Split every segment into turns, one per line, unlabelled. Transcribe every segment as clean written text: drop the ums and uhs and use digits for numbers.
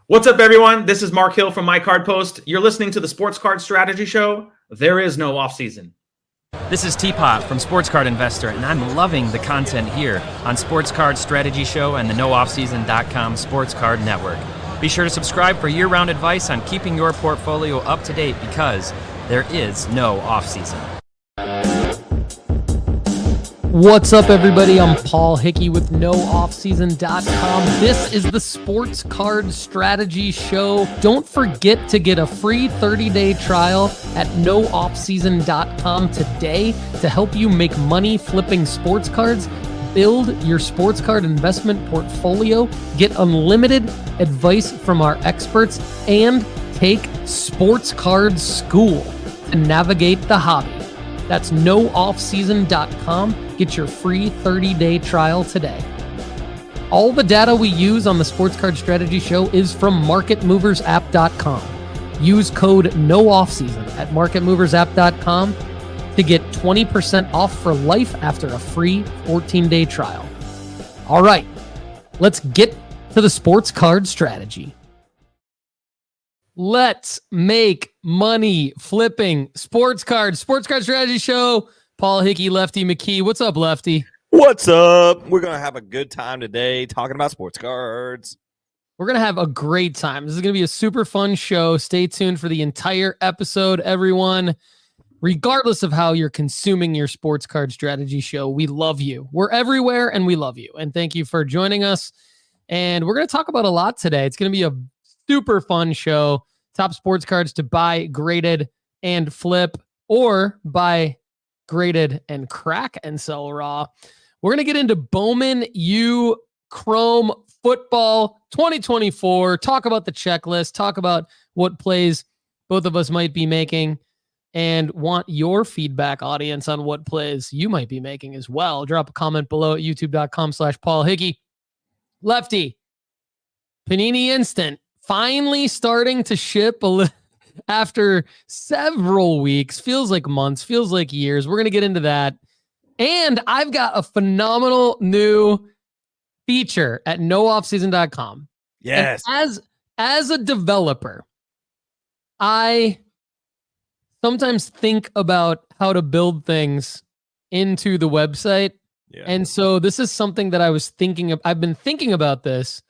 What's up, everyone? This is Mark Hill from My Card Post. You're listening to the Sports Card Strategy Show. There is no off-season.
This is Teapot from Sports Card Investor, and I'm loving the content here on Sports Card Strategy Show and the NoOffSeason.com Sports Card Network. Be sure to subscribe for year-round advice on keeping your portfolio up to date because there is no off-season.
What's up, everybody? I'm Paul Hickey with NoOffSeason.com. This is the Sports Card Strategy Show. Don't forget to get a free 30-day trial at NoOffSeason.com today to help you make money flipping sports cards, build your sports card investment portfolio, get unlimited advice from our experts, and take sports card school to navigate the hobby. That's NoOffSeason.com. Get your free 30-day trial today. All the data we use on the Sports Card Strategy Show is from MarketMoversApp.com. Use code NOOFFSEASON at MarketMoversApp.com to get 20% off for life after a free 14-day trial. All right, let's get to the Sports Card Strategy. Let's make money flipping sports cards. Sports Card Strategy Show. Paul Hickey, Lefty McKee. What's up, Lefty?
What's up? We're going to have a good time today talking about sports cards.
We're going to have a great time. This is going to be a super fun show. Stay tuned for the entire episode, everyone. Regardless of how you're consuming your Sports Card Strategy Show, we love you. We're everywhere, and we love you. And thank you for joining us. And we're going to talk about a lot today. It's going to be a super fun show. Top sports cards to buy, graded, and flip, or buy graded and crack and sell raw. We're going to get into Bowman Chrome football 2024, talk about the checklist, talk about what plays both of us might be making, and want your feedback, audience, on what plays you might be making as well. Drop a comment below at youtube.com/Paul Hickey. Lefty, Panini Instant finally starting to ship after several weeks. Feels like months, feels like years. We're going to get into that. And I've got a phenomenal new feature at NoOffSeason.com.
Yes.
And as a developer, I sometimes think about how to build things into the website.
Yeah.
And so this is something that I was thinking of. I've been thinking about this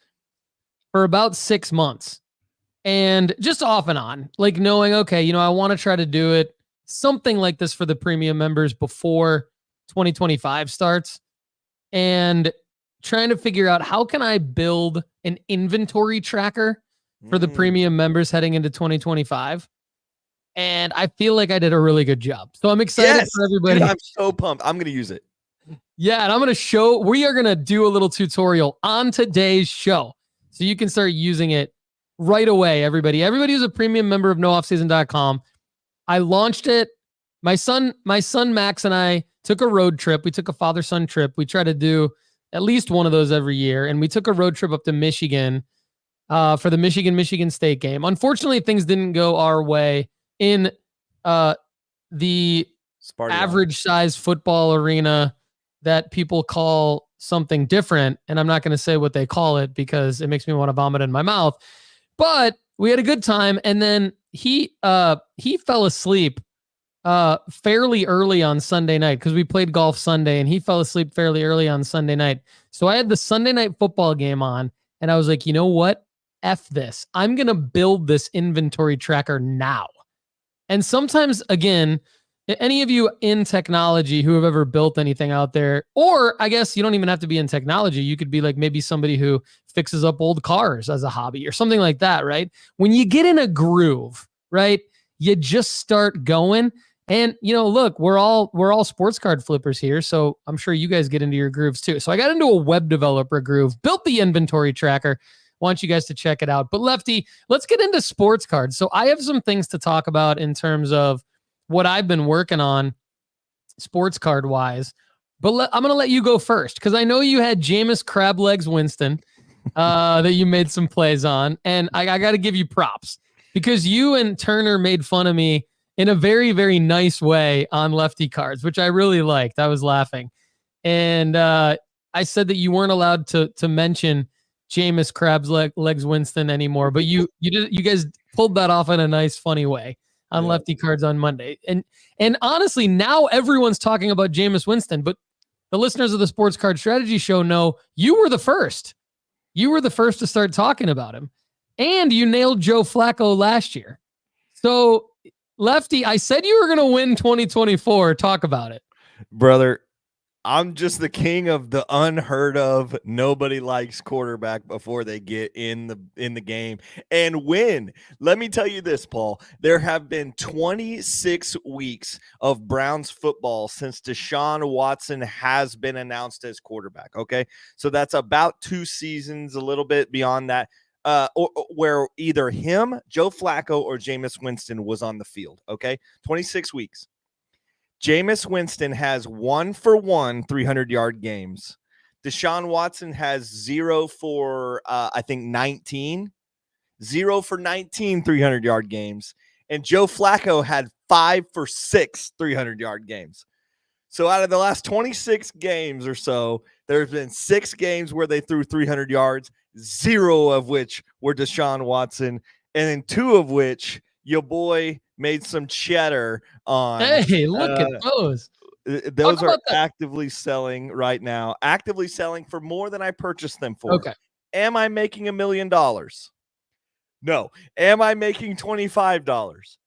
for about 6 months, and just off and on, like knowing, okay, I want to try to do it something like this for the premium members before 2025 starts, and trying to figure out how can I build an inventory tracker for the premium members heading into 2025. And I feel like I did a really good job. So I'm excited for everybody.
Dude, I'm so pumped. I'm going to use it.
Yeah. And I'm going to we are going to do a little tutorial on today's show, so you can start using it right away, everybody. Everybody who's a premium member of NoOffSeason.com. I launched it. My son Max and I took a road trip. We took a father-son trip. We try to do at least one of those every year. And we took a road trip up to Michigan for the Michigan State game. Unfortunately, things didn't go our way in the average size football arena that people call something different. And I'm not going to say what they call it because it makes me want to vomit in my mouth. But we had a good time. And then he fell asleep fairly early on Sunday night because we played golf Sunday, and he fell asleep fairly early on Sunday night. So I had the Sunday night football game on, and I was like, you know what? F this. I'm going to build this inventory tracker now. And sometimes, again, any of you in technology who have ever built anything out there, or I guess you don't even have to be in technology. You could be like maybe somebody who fixes up old cars as a hobby or something like that, right? When you get in a groove, right, you just start going. And, look, we're all sports card flippers here, so I'm sure you guys get into your grooves too. So I got into a web developer groove, built the inventory tracker. Want you guys to check it out. But Lefty, let's get into sports cards. So I have some things to talk about in terms of what I've been working on sports card wise. But I'm going to let you go first because I know you had Jameis Crab Legs Winston that you made some plays on. And I got to give you props because you and Turner made fun of me in a very, very nice way on Lefty cards, which I really liked. I was laughing. And I said that you weren't allowed to mention Jameis Krabs legs Winston anymore, but you guys pulled that off in a nice, funny way on Lefty Cards on Monday. And honestly, now everyone's talking about Jameis Winston, but the listeners of the Sports Card Strategy Show know you were the first. You were the first to start talking about him. And you nailed Joe Flacco last year. So, Lefty, I said you were going to win 2024. Talk about it.
Brother, I'm just the king of the unheard of. Nobody likes quarterback before they get in the game and win. Let me tell you this, Paul. There have been 26 weeks of Browns football since Deshaun Watson has been announced as quarterback. Okay, so that's about 2 seasons, a little bit beyond that. Where either him, Joe Flacco, or Jameis Winston was on the field. Okay, 26 weeks. Jameis Winston has 1-for-1 300-yard games. Deshaun Watson has 0 for, I think, 19. 0 for 19 300-yard games. And Joe Flacco had 5 for 6 300-yard games. So out of the last 26 games or so, there's been 6 games where they threw 300 yards, 0 of which were Deshaun Watson, and then 2 of which your boy made some cheddar on.
Hey, look at those.
Those are actively selling right now. Actively selling for more than I purchased them for.
Okay.
Am I making $1 million? No. Am I making $25?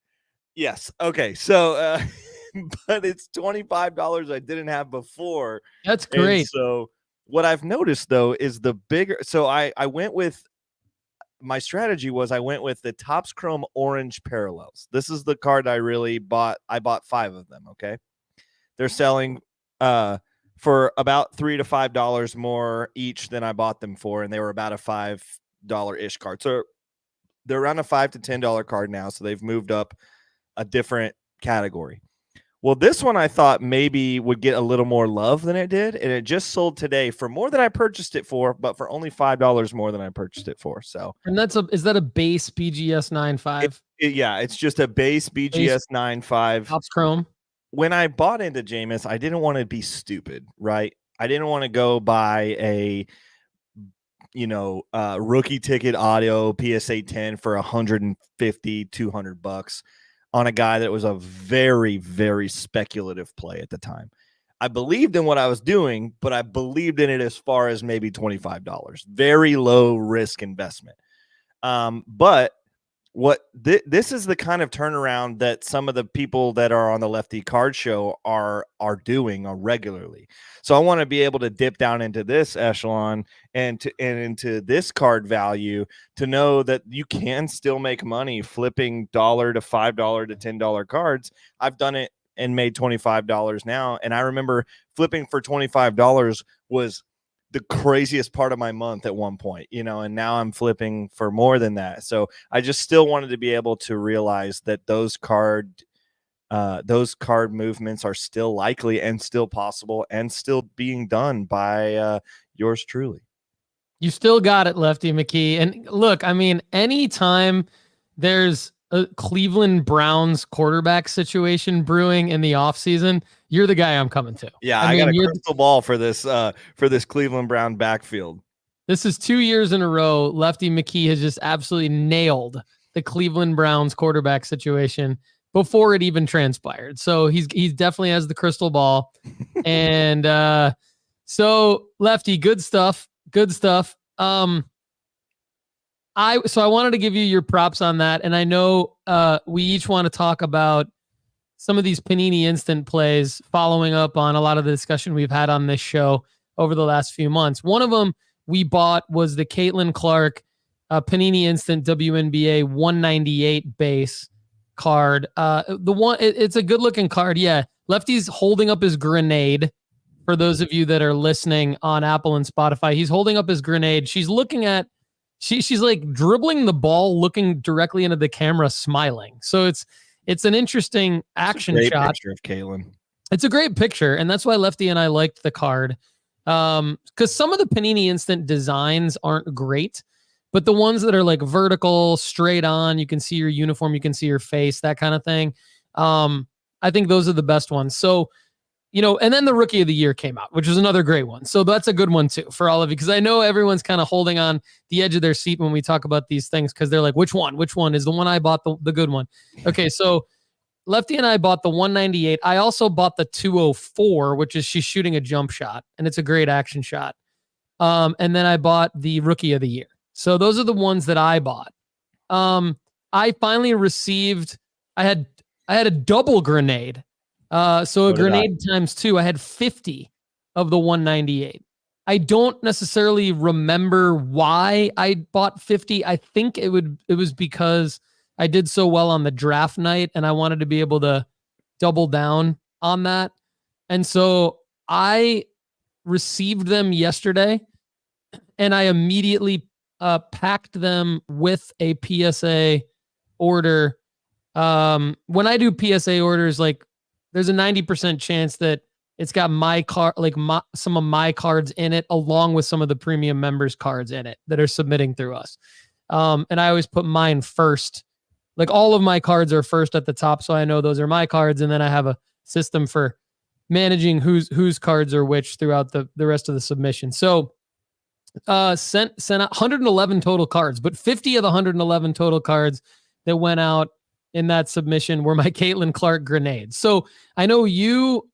Yes. Okay. So, but it's $25 I didn't have before.
That's great.
And so what I've noticed though is the bigger. So I went with. My strategy was I went with the Topps Chrome Orange Parallels. This is the card I really bought. I bought 5 of them, okay? They're selling for about $3 to $5 more each than I bought them for, and they were about a $5-ish card. So they're around a $5 to $10 card now, so they've moved up a different category. Well, this one I thought maybe would get a little more love than it did, and it just sold today for more than I purchased it for, but for only $5 more than I purchased it for. So,
and is that a base BGS 9.5?
Yeah, it's just a base BGS 9.5.
Topps Chrome.
When I bought into Jameis, I didn't want to be stupid, right? I didn't want to go buy a rookie ticket auto PSA 10 for $150, $200 on a guy that was a very, very speculative play at the time. I believed in what I was doing, but I believed in it as far as maybe $25. Very low risk investment. But what this is the kind of turnaround that some of the people that are on the Lefty Card Show are doing regularly. So I want to be able to dip down into this echelon and into this card value to know that you can still make money flipping $1 to $5 to $10 cards. I've done it and made $25 now. And I remember flipping for $25 was the craziest part of my month at one point, and now I'm flipping for more than that. So I just still wanted to be able to realize that those card movements are still likely and still possible and still being done by yours truly.
You still got it, Lefty McKee. And look, I mean, anytime there's a Cleveland Browns quarterback situation brewing in the offseason, you're the guy I'm coming to.
Yeah, I got a crystal ball for this Cleveland Brown backfield.
This is 2 years in a row. Lefty McKee has just absolutely nailed the Cleveland Browns quarterback situation before it even transpired. So he's definitely has the crystal ball. And so Lefty, good stuff. Good stuff. I wanted to give you your props on that. And I know we each want to talk about some of these Panini instant plays following up on a lot of the discussion we've had on this show over the last few months. One of them we bought was the Caitlin Clark Panini instant WNBA 198 base card. It's a good looking card. Yeah. Lefty's holding up his grenade. For those of you that are listening on Apple and Spotify, he's holding up his grenade. She's looking at, she's like dribbling the ball, looking directly into the camera, smiling. So it's an interesting action shot.
Picture of Caitlin.
It's a great picture, and that's why Lefty and I liked the card. Because some of the Panini instant designs aren't great, but the ones that are like vertical, straight on, you can see your uniform, you can see your face, that kind of thing. I think those are the best ones. So and then the rookie of the year came out, which was another great one. So that's a good one too for all of you, because I know everyone's kind of holding on the edge of their seat when we talk about these things, because they're like, which one is the one I bought, the good one? Okay, so Lefty and I bought the 198. I also bought the 204, which is she's shooting a jump shot, and it's a great action shot. And then I bought the rookie of the year. So those are the ones that I bought. I finally received, I had a double grenade. So a grenade times 2, I had 50 of the 198. I don't necessarily remember why I bought 50. I think it was because I did so well on the draft night and I wanted to be able to double down on that. And so I received them yesterday and I immediately packed them with a PSA order. When I do PSA orders, like there's a 90% chance that it's got my card, like some of my cards in it, along with some of the premium members cards in it that are submitting through us. And I always put mine first. Like all of my cards are first at the top, so I know those are my cards, and then I have a system for managing whose cards are which throughout the rest of the submission. So sent out 111 total cards, but 50 of the 111 total cards that went out in that submission were my Caitlin Clark grenades. So I know you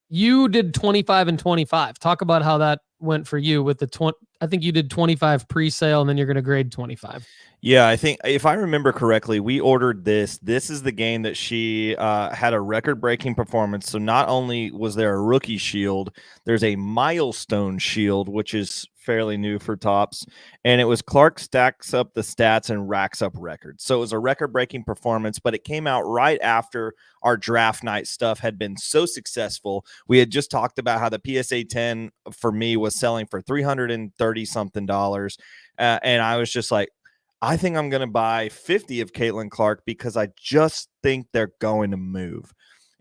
did 25 and 25. Talk about how that went for you with the 20. I think you did 25 pre-sale and then you're going to grade 25.
Yeah, I think if I remember correctly, we ordered this. This is the game that she had a record-breaking performance. So not only was there a rookie shield, there's a milestone shield, which is fairly new for Topps. And it was Clark stacks up the stats and racks up records. So it was a record-breaking performance, but it came out right after our draft night stuff had been so successful. We had just talked about how the PSA 10 for me was selling for $330-something. And I was just like, I think I'm going to buy 50 of Caitlin Clark because I just think they're going to move.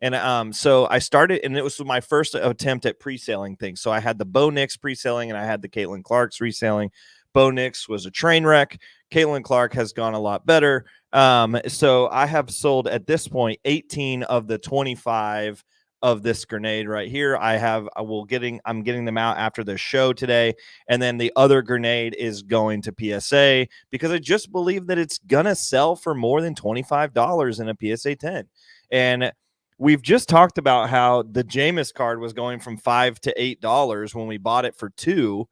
And so I started, and it was my first attempt at pre-selling things. So I had the Bo Nix pre-selling and I had the Caitlin Clark's reselling. Bo Nix was a train wreck. Caitlin Clark has gone a lot better. So I have sold at this point 18 of the 25 of this grenade right here. I'm getting them out after the show today. And then the other grenade is going to PSA because I just believe that it's going to sell for more than $25 in a PSA 10. And we've just talked about how the Jameis card was going from $5 to $8 when we bought it for $2.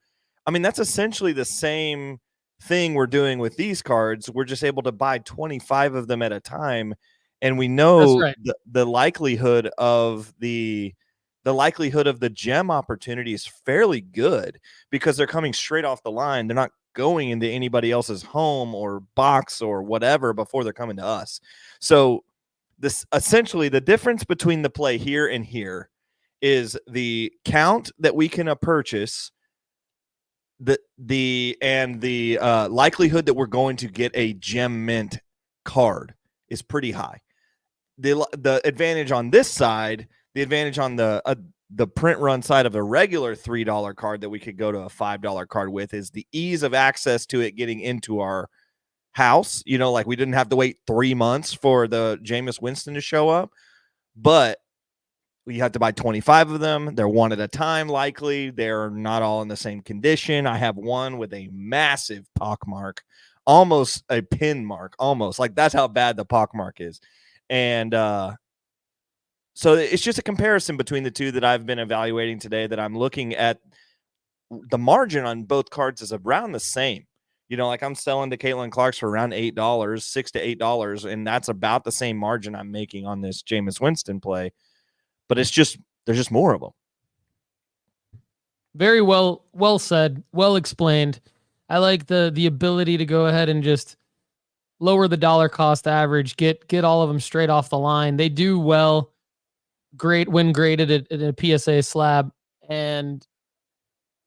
I mean, that's essentially the same thing we're doing with these cards. We're just able to buy 25 of them at a time. And we know
right.
the likelihood of the gem opportunity is fairly good because they're coming straight off the line. They're not going into anybody else's home or box or whatever before they're coming to us. So this essentially the difference between the play here and here is the count that we can purchase, the likelihood that we're going to get a gem mint card is pretty high. The advantage on this side, the advantage on the print run side of a regular $3 card that we could go to a $5 card with is the ease of access to it getting into our house. Like we didn't have to wait 3 months for the Jameis Winston to show up, but we have to buy 25 of them. They're one at a time. Likely they're not all in the same condition. I have one with a massive pockmark, almost a pin mark, almost like that's how bad the pockmark is. And so it's just a comparison between the two that I've been evaluating today, that I'm looking at the margin on both cards is around the same. Like I'm selling to Caitlin Clark's for around $8, $6 to $8. And that's about the same margin I'm making on this Jameis Winston play. But there's just more of them.
Very well said, well explained. I like the ability to go ahead and just lower the dollar cost average, get all of them straight off the line. They do well, great when graded at a PSA slab. And,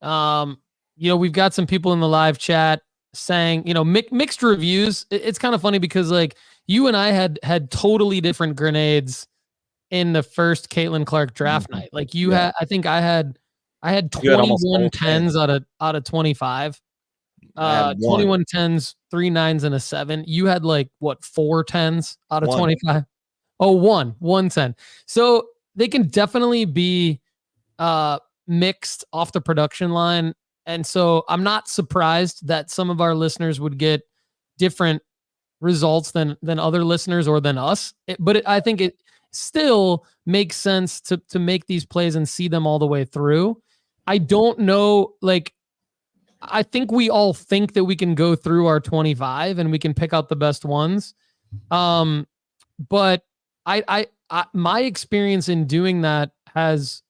we've got some people in the live chat saying, mixed reviews. It's kind of funny because like you and I had totally different grenades in the first Caitlin Clark draft night. Like you had, I think I had 21 10s out of 25. 21 10s, 3 9s, and a 7. You had like what 4 10s out of 25? Oh, one 10. So they can definitely be mixed off the production line. And so I'm not surprised that some of our listeners would get different results than other listeners or than us. I think it still makes sense to make these plays and see them all the way through. I don't know, like, I think we all think that we can go through our 25 and we can pick out the best ones. But I my experience in doing that has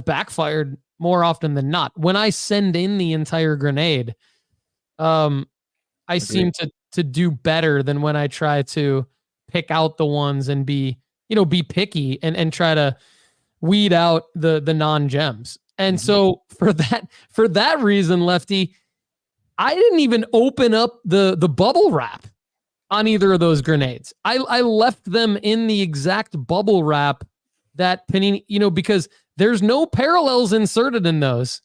backfired more often than not. When I send in the entire grenade, I seem to do better than when I try to pick out the ones and be picky and try to weed out the non-gems. And so for that reason, Lefty, I didn't even open up the bubble wrap on either of those grenades. I left them in the exact bubble wrap that Panini, because there's no parallels inserted in those.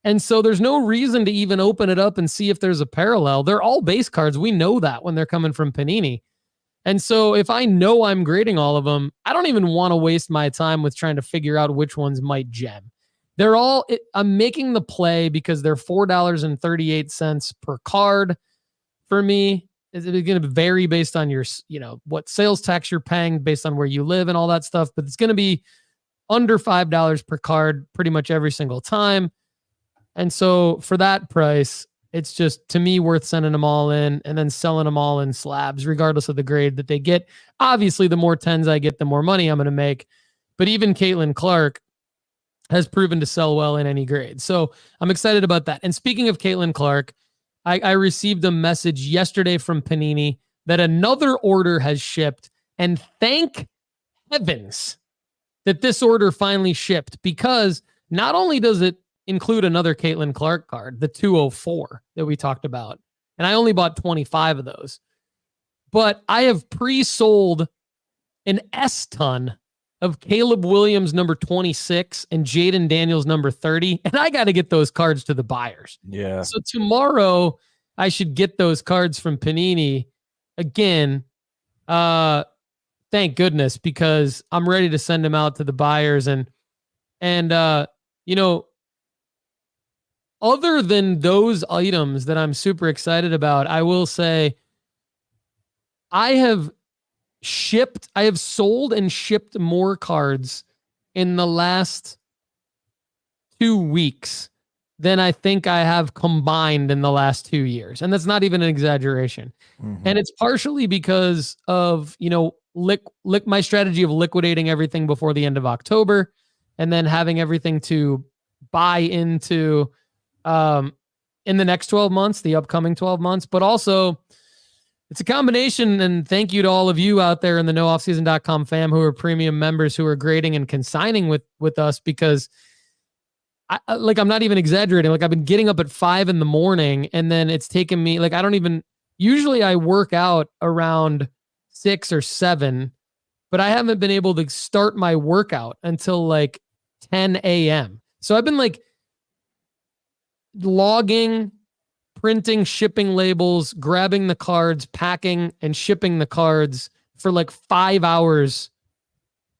And so there's no reason to even open it up and see if there's a parallel. They're all base cards. We know that when they're coming from Panini. And so if I know I'm grading all of them, I don't even want to waste my time with trying to figure out which ones might gem. I'm making the play because they're $4.38 per card for me. It's going to vary based on your, what sales tax you're paying based on where you live and all that stuff. But it's going to be under $5 per card pretty much every single time. And so for that price, it's just, to me, worth sending them all in and then selling them all in slabs, regardless of the grade that they get. Obviously, the more 10s I get, the more money I'm going to make. But even Caitlin Clark has proven to sell well in any grade. So I'm excited about that. And speaking of Caitlin Clark, I received a message yesterday from Panini that another order has shipped. And thank heavens that this order finally shipped, because not only does it include another Caitlin Clark card, the 204 that we talked about, and I only bought 25 of those, but I have pre-sold an S-ton of Caleb Williams number 26 and Jaden Daniels number 30, and I got to get those cards to the buyers.
Yeah.
So tomorrow I should get those cards from Panini again. Thank goodness, because I'm ready to send them out to the buyers. And other than those items that I'm super excited about, I will say I have sold and shipped more cards in the last 2 weeks than I think I have combined in the last 2 years. And that's not even an exaggeration. Mm-hmm. And it's partially because of, my strategy of liquidating everything before the end of October and then having everything to buy into in the next 12 months, the upcoming 12 months, but also it's a combination. And thank you to all of you out there in the nooffseason.com fam who are premium members who are grading and consigning with us, because I'm not even exaggerating. Like, I've been getting up at 5 a.m. and then it's taken me, usually I work out around 6 or 7, but I haven't been able to start my workout until 10 a.m. So I've been logging, printing, shipping labels, grabbing the cards, packing and shipping the cards for 5 hours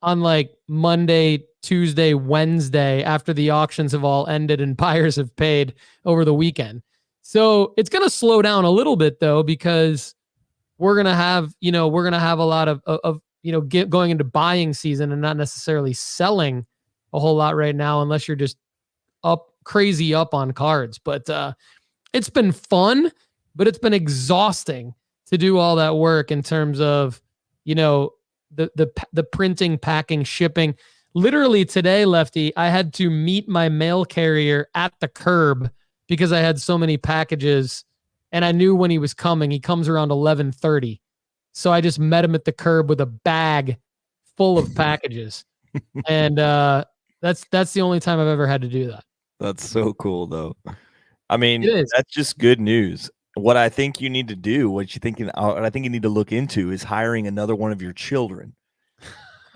on Monday, Tuesday, Wednesday, after the auctions have all ended and buyers have paid over the weekend. So it's going to slow down a little bit though, because we're going to have a lot of going into buying season and not necessarily selling a whole lot right now, unless you're just crazy up on cards. But it's been fun, but it's been exhausting to do all that work in terms of, the printing, packing, shipping. Literally today, Lefty, I had to meet my mail carrier at the curb because I had so many packages and I knew when he was coming. He comes around 11:30. So I just met him at the curb with a bag full of packages. And that's the only time I've ever had to do that.
That's so cool, though. I mean,
It is.
That's just good news. What I think you need to do, what I think you need to look into is hiring another one of your children.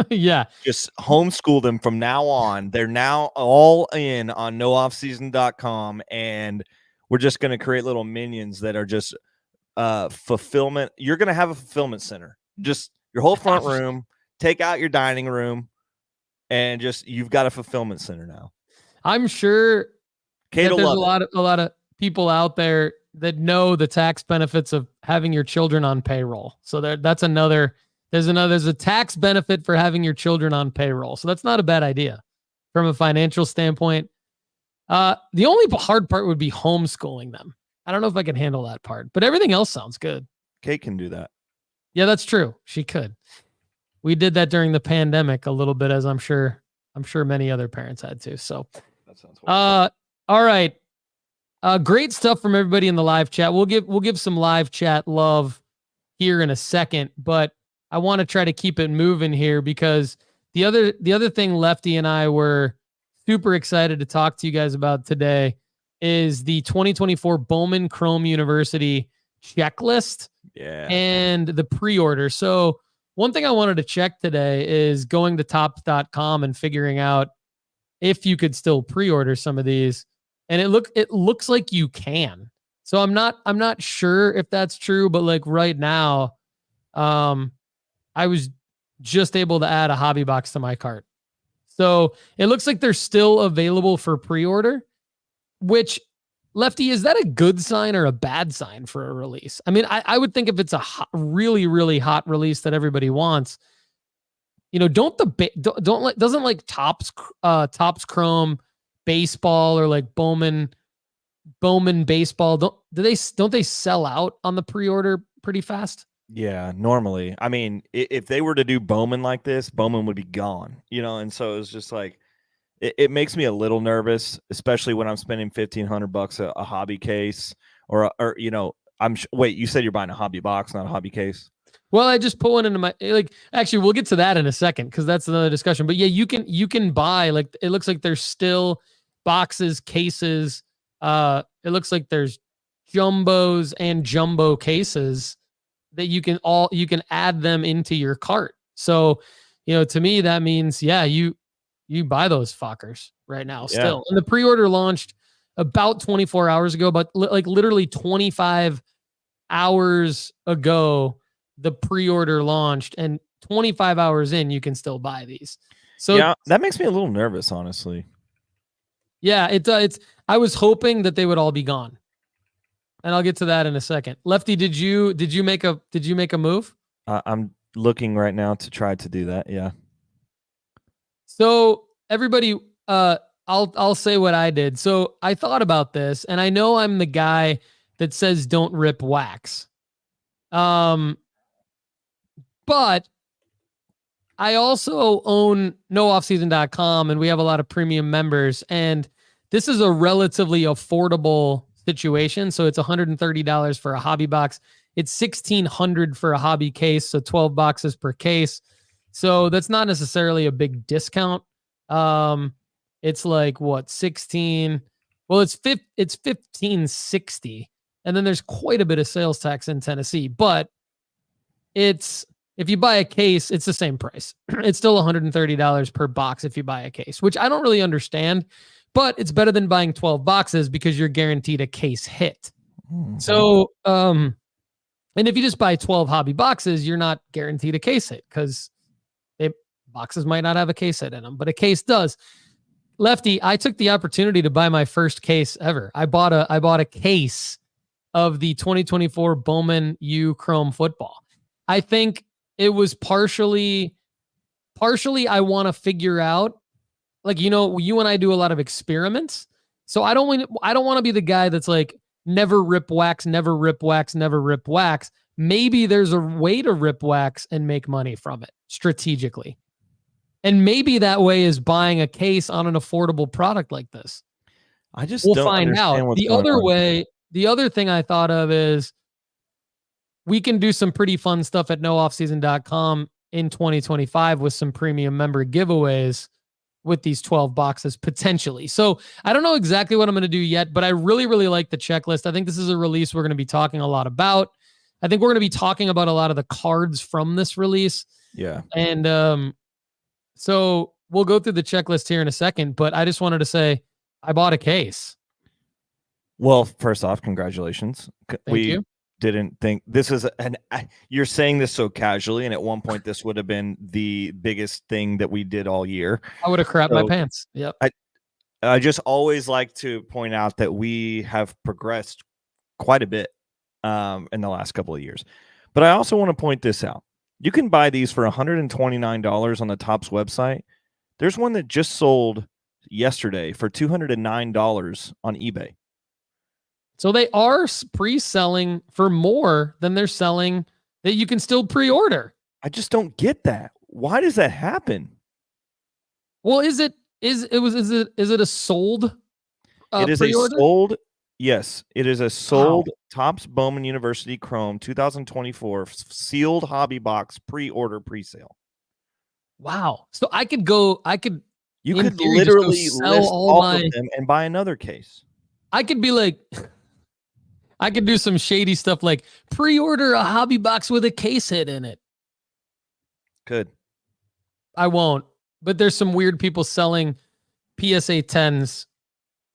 Yeah.
Just homeschool them from now on. They're now all in on nooffseason.com, and we're just going to create little minions that are just fulfillment. You're going to have a fulfillment center. Just your whole front room, take out your dining room, and just you've got a fulfillment center now.
I'm sure
Kate
that
will
there's a
love
lot of people out there that know the tax benefits of having your children on payroll. So that's another. There's a tax benefit for having your children on payroll. So that's not a bad idea from a financial standpoint. The only hard part would be homeschooling them. I don't know if I can handle that part, but everything else sounds good.
Kate can do that.
Yeah, that's true. She could. We did that during the pandemic a little bit, as I'm sure many other parents had to. So
That sounds horrible.
all right. Great stuff from everybody in the live chat. We'll give some live chat love here in a second, but I want to try to keep it moving here because the other thing Lefty and I were super excited to talk to you guys about today is the 2024 Bowman Chrome University checklist and the pre-order. So one thing I wanted to check today is going to Topps.com and figuring out if you could still pre-order some of these. And it looks like you can. So I'm not sure if that's true, but like right now, I was just able to add a hobby box to my cart. So it looks like they're still available for pre-order, which, Lefty, is that a good sign or a bad sign for a release? I mean, I would think if it's a really, really hot release that everybody wants, doesn't like Topps Chrome baseball or like Bowman baseball, don't they sell out on the pre-order pretty fast?
Yeah, normally. I mean, if they were to do Bowman like this, Bowman would be gone, and so it's just like, it makes me a little nervous, especially when I'm spending $1,500 a hobby case or wait, you said you're buying a hobby box, not a hobby case.
Well, I just put one into my, actually, we'll get to that in a second because that's another discussion. But yeah, you can buy, like, it looks like there's still boxes, cases. It looks like there's jumbos and jumbo cases that you can add them into your cart. So, to me, that means, yeah, you buy those fuckers right now still. Yeah. And the pre-order launched about 24 hours ago, but like literally 25 hours ago, the pre-order launched, and 25 hours in, you can still buy these. So
yeah, that makes me a little nervous, honestly.
Yeah, it's I was hoping that they would all be gone. And I'll get to that in a second. Lefty, did you make a move?
I'm looking right now to try to do that. Yeah.
So everybody, I'll say what I did. So I thought about this, and I know I'm the guy that says don't rip wax. But I also own nooffseason.com, and we have a lot of premium members, and this is a relatively affordable situation. So it's $130 for a hobby box. It's $1,600 for a hobby case. So 12 boxes per case. So that's not necessarily a big discount. It's like what, 16? Well, it's $1,560. And then there's quite a bit of sales tax in Tennessee, but if you buy a case, it's the same price. It's still $130 per box if you buy a case, which I don't really understand, but it's better than buying 12 boxes because you're guaranteed a case hit. Mm-hmm. So, and if you just buy 12 hobby boxes, you're not guaranteed a case hit because boxes might not have a case hit in them, but a case does. Lefty, I took the opportunity to buy my first case ever. I bought a case of the 2024 Bowman U Chrome football. I think it was partially I want to figure out, like, you and I do a lot of experiments. So I don't want to be the guy that's like, never rip wax, never rip wax, never rip wax. Maybe there's a way to rip wax and make money from it strategically. And maybe that way is buying a case on an affordable product like this. We'll find out. The other thing I thought of is we can do some pretty fun stuff at nooffseason.com in 2025 with some premium member giveaways with these 12 boxes potentially. So I don't know exactly what I'm going to do yet, but I really, really like the checklist. I think this is a release we're going to be talking a lot about. I think we're going to be talking about a lot of the cards from this release.
Yeah.
And so we'll go through the checklist here in a second, but I just wanted to say I bought a case.
Well, first off, congratulations.
Thank you.
didn't think this is you're saying this so casually, and at one point this would have been the biggest thing that we did all year.
I would have crapped my pants. Yep.
I just always like to point out that we have progressed quite a bit in the last couple of years. But I also want to point this out. You can buy these for $129 on the Topps website. There's one that just sold yesterday for $209 on eBay.
So they are pre-selling for more than they're selling that you can still pre-order.
I just don't get that. Why does that happen?
Well, is it a sold?
It is
pre-order?
a sold. Yes, it is a sold Topps Bowman University Chrome 2024 sealed hobby box pre-order pre-sale.
Wow. So you could
literally list all of them and buy another case.
I could be like, I could do some shady stuff like pre-order a hobby box with a case hit in it.
Good.
I won't, but there's some weird people selling PSA 10s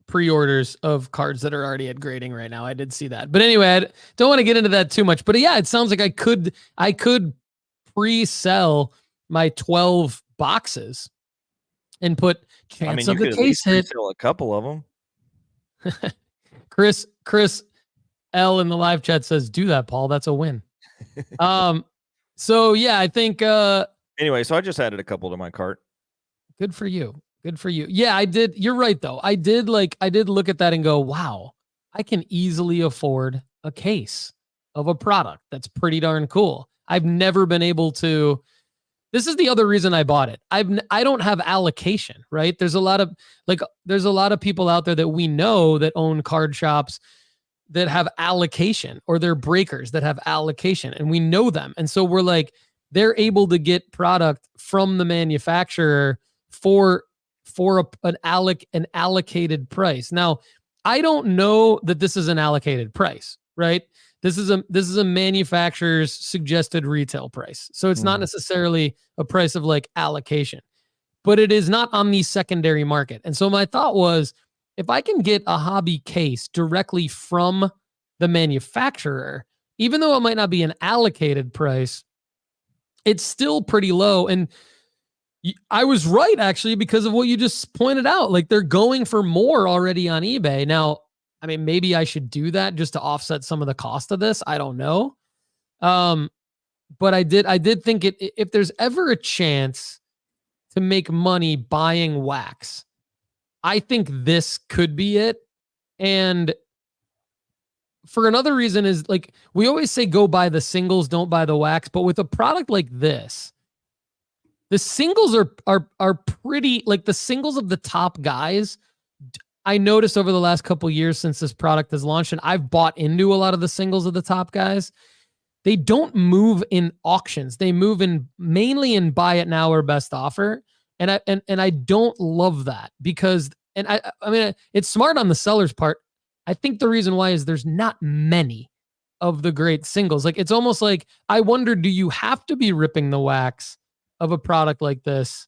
pre-orders of cards that are already at grading right now. I did see that. But anyway, I don't want to get into that too much. But yeah, it sounds like I could pre-sell my 12 boxes and put chance of the case hit.
Sell a couple of them.
Chris L in the live chat says, "Do that, Paul. That's a win." So yeah, I think
anyway, so I just added a couple to my cart.
Good for you. Good for you. Yeah, I did. You're right though. I did look at that and go, wow, I can easily afford a case of a product that's pretty darn cool. I've never been able to. This is the other reason I bought it. I don't have allocation, right? There's a lot of people out there that we know that own card shops that have allocation, or they're breakers that have allocation, and we know them. And so we're like, they're able to get product from the manufacturer for an allocated price. Now, I don't know that this is an allocated price, right? This is a manufacturer's suggested retail price. So it's not necessarily a price of like allocation, but it is not on the secondary market. And so my thought was, if I can get a hobby case directly from the manufacturer, even though it might not be an allocated price, it's still pretty low. And I was right, actually, because of what you just pointed out. Like, they're going for more already on eBay. Now, I mean, maybe I should do that just to offset some of the cost of this. I don't know. But I did think if there's ever a chance to make money buying wax, I think this could be it. And for another reason is, like, we always say go buy the singles, don't buy the wax. But with a product like this, the singles are pretty, like, the singles of the top guys. I noticed over the last couple years since this product has launched, and I've bought into a lot of the singles of the top guys, they don't move in auctions. They move in mainly in buy it now or best offer. And I don't love that, because, and I mean, it's smart on the seller's part. I think the reason why is there's not many of the great singles. Like, it's almost like, I wonder, do you have to be ripping the wax of a product like this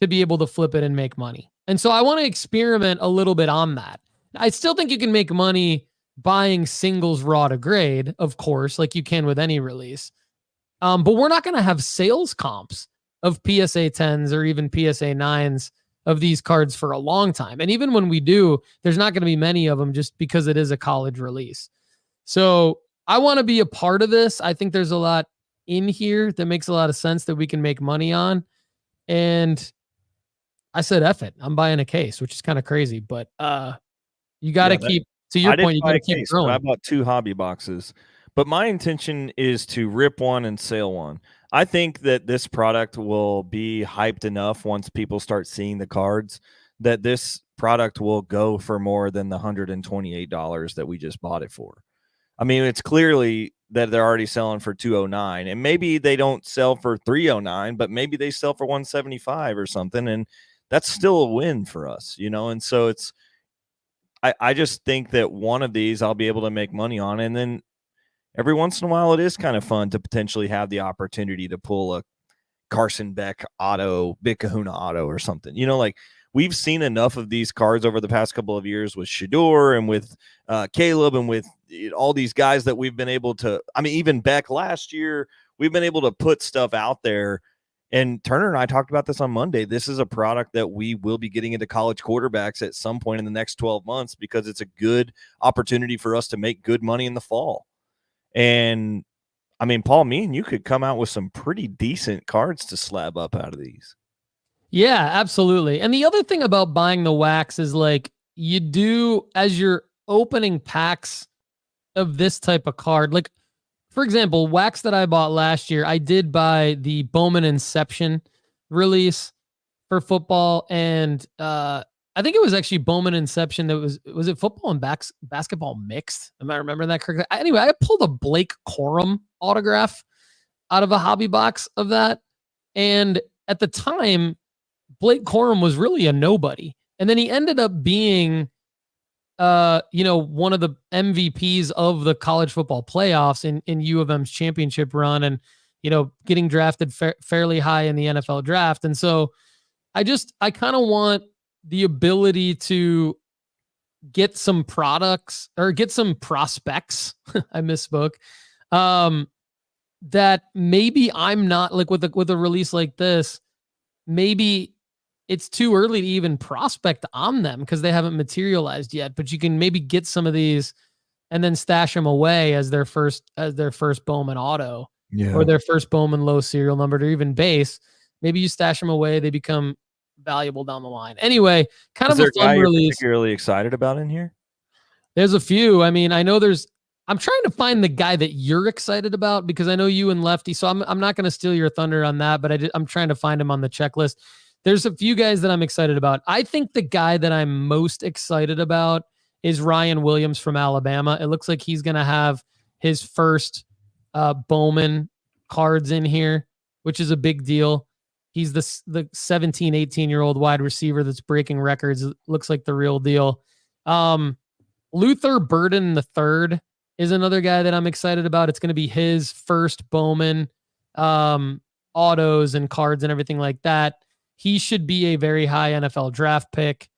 to be able to flip it and make money? And so I want to experiment a little bit on that. I still think you can make money buying singles raw to grade, of course, like you can with any release. But we're not going to have sales comps of PSA 10s or even PSA 9s of these cards for a long time. And even when we do, there's not going to be many of them, just because it is a college release. So I want to be a part of this. I think there's a lot in here that makes a lot of sense that we can make money on. And I said, F it, I'm buying a case, which is kind of crazy, but you got to keep, to your point, you got to keep growing.
I bought 2 hobby boxes, but my intention is to rip one and sell one. I think that this product will be hyped enough once people start seeing the cards that this product will go for more than the $128 that we just bought it for. I mean, it's clearly that they're already selling for $209, and maybe they don't sell for $309, but maybe they sell for $175 or something, and that's still a win for us, you know? And so it's, I just think that one of these I'll be able to make money on. And then every once in a while, it is kind of fun to potentially have the opportunity to pull a Carson Beck auto, Big Kahuna auto or something, you know, like we've seen enough of these cards over the past couple of years with Shador and with Caleb and with all these guys that we've been able to, I mean, even Beck last year, we've been able to put stuff out there. And Turner and I talked about this on Monday. This is a product that we will be getting into college quarterbacks at some point in the next 12 months because it's a good opportunity for us to make good money in the fall. And I mean, Paul, me and you could come out with some pretty decent cards to slab up out of these.
Yeah, absolutely. And the other thing about buying the wax is like you do as you're opening packs of this type of card. Like, for example, wax that I bought last year, I did buy the Bowman Inception release for football. And I think it was actually Bowman Inception. That was it football and basketball mixed? Am I remembering that correctly? Anyway, I pulled a Blake Corum autograph out of a hobby box of that. And at the time, Blake Corum was really a nobody. And then he ended up being, one of the MVPs of the college football playoffs in U of M's championship run and, getting drafted fairly high in the NFL draft. And so I kind of want the ability to get some products or get some prospects. I misspoke. That maybe I'm not like with a release like this, maybe it's too early to even prospect on them because they haven't materialized yet, but you can maybe get some of these and then stash them away as their first Bowman auto or their first Bowman low serial number or even base. Maybe you stash them away. They become valuable down the line. Anyway, kind of a fun release.
Particularly excited about in here?
There's a few. I mean, I know I'm trying to find the guy that you're excited about because I know you and Lefty, so I'm not going to steal your thunder on that, but I'm trying to find him on the checklist. There's a few guys that I'm excited about. I think the guy that I'm most excited about is Ryan Williams from Alabama. It looks like he's going to have his first Bowman cards in here, which is a big deal. He's the 17, 18-year-old wide receiver that's breaking records. It looks like the real deal. Luther Burden III is another guy that I'm excited about. It's going to be his first Bowman autos and cards and everything like that. He should be a very high NFL draft pick.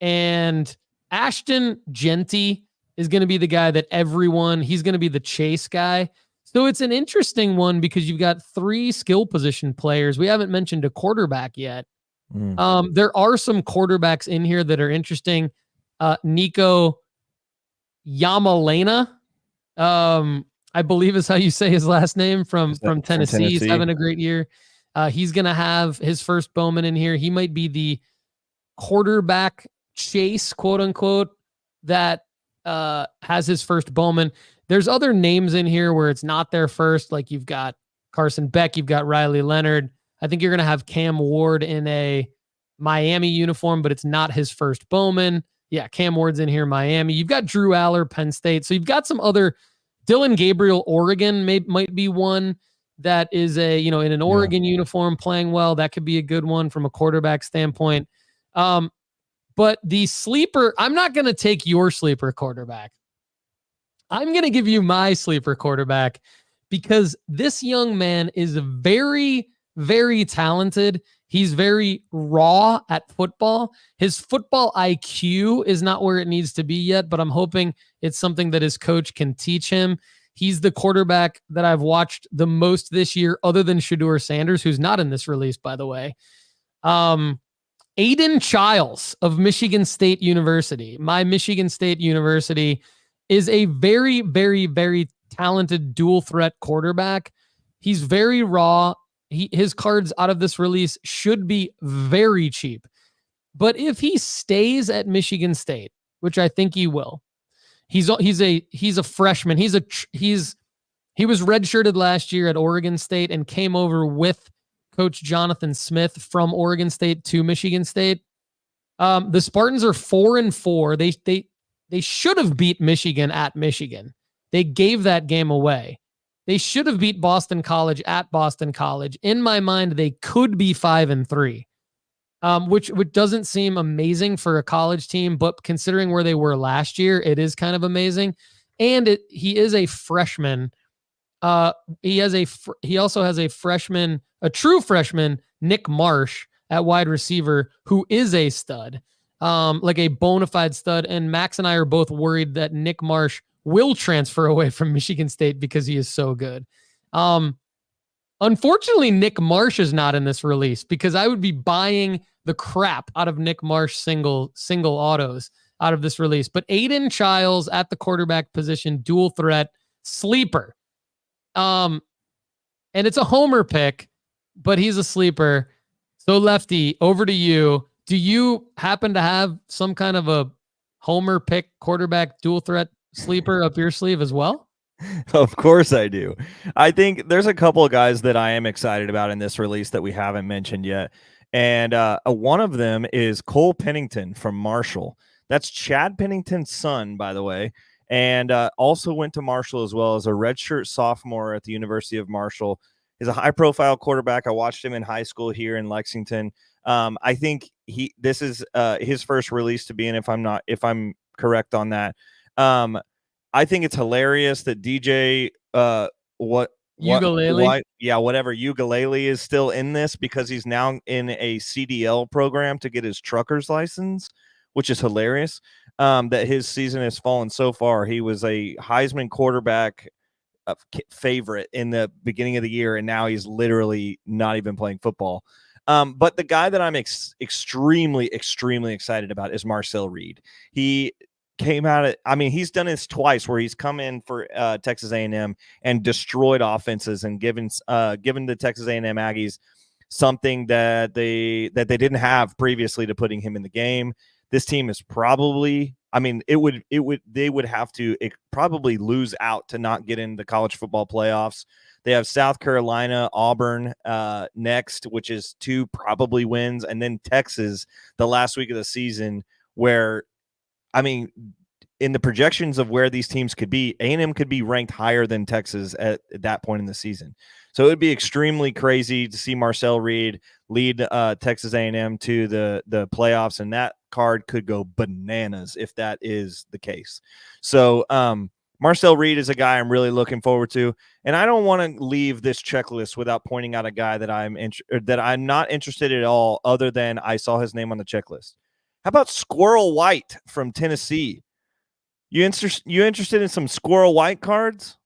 And Ashton Genty is going to be the guy that he's going to be the chase guy. So it's an interesting one because you've got 3 skill position players. We haven't mentioned a quarterback yet. There are some quarterbacks in here that are interesting. Nico Yamalena, I believe is how you say his last name from Tennessee. He's having a great year. He's going to have his first Bowman in here. He might be the quarterback chase, quote unquote, that has his first Bowman. There's other names in here where it's not their first. Like you've got Carson Beck, you've got Riley Leonard. I think you're going to have Cam Ward in a Miami uniform, but it's not his first Bowman. Yeah, Cam Ward's in here, Miami. You've got Drew Aller, Penn State. So you've got some other. Dylan Gabriel, Oregon might be one that is in an Oregon uniform playing well. That could be a good one from a quarterback standpoint. But the sleeper, I'm not going to take your sleeper quarterback. I'm going to give you my sleeper quarterback because this young man is very, very talented. He's very raw at football. His football IQ is not where it needs to be yet, but I'm hoping it's something that his coach can teach him. He's the quarterback that I've watched the most this year, other than Shedeur Sanders, who's not in this release, by the way. Aiden Childs of Michigan State University. My Michigan State University is a very, very, very talented dual threat quarterback. He's very raw. His cards out of this release should be very cheap. But if he stays at Michigan State, which I think he will, he's a freshman. He was redshirted last year at Oregon State and came over with Coach Jonathan Smith from Oregon State to Michigan State. The Spartans are 4-4. They should have beat Michigan at Michigan. They gave that game away. They should have beat Boston College at Boston College. In my mind, they could be 5-3, which doesn't seem amazing for a college team, but considering where they were last year, it is kind of amazing. And he is a freshman. He also has a true freshman, Nick Marsh at wide receiver, who is a stud, like a bona fide stud. And Max and I are both worried that Nick Marsh will transfer away from Michigan State because he is so good. Unfortunately, Nick Marsh is not in this release because I would be buying the crap out of Nick Marsh single autos out of this release. But Aiden Childs at the quarterback position, dual threat, sleeper. And it's a homer pick, but he's a sleeper. So Lefty, over to you. Do you happen to have some kind of a homer pick quarterback dual threat sleeper up your sleeve as well?
Of course I do. I think there's a couple of guys that I am excited about in this release that we haven't mentioned yet. And one of them is Cole Pennington from Marshall. That's Chad Pennington's son, by the way, and also went to Marshall as well as a redshirt sophomore at the University of Marshall. He's a high-profile quarterback. I watched him in high school here in Lexington. I think this is his first release to be in, if I'm correct on that. I think it's hilarious that DJ whatever Ugalele is still in this because he's now in a CDL program to get his trucker's license, which is hilarious. That his season has fallen so far. He was a Heisman quarterback favorite in the beginning of the year, and now he's literally not even playing football. But the guy that I'm extremely excited about is Marcel Reed. He came out he's done this twice where he's come in for Texas A&M and destroyed offenses and given the Texas A&M Aggies something that they didn't have previously to putting him in the game. This team is probably, they would have to probably lose out to not get in the college football playoffs. They have South Carolina, Auburn next, which is 2 probably wins, and then Texas the last week of the season where, in the projections of where these teams could be, A&M could be ranked higher than Texas at that point in the season. So it would be extremely crazy to see Marcel Reed lead Texas A&M to the playoffs, and that card could go bananas if that is the case. So Marcel Reed is a guy I'm really looking forward to, and I don't want to leave this checklist without pointing out a guy that I'm not interested at all, other than I saw his name on the checklist. How about Squirrel White from Tennessee? You interested in some Squirrel White cards?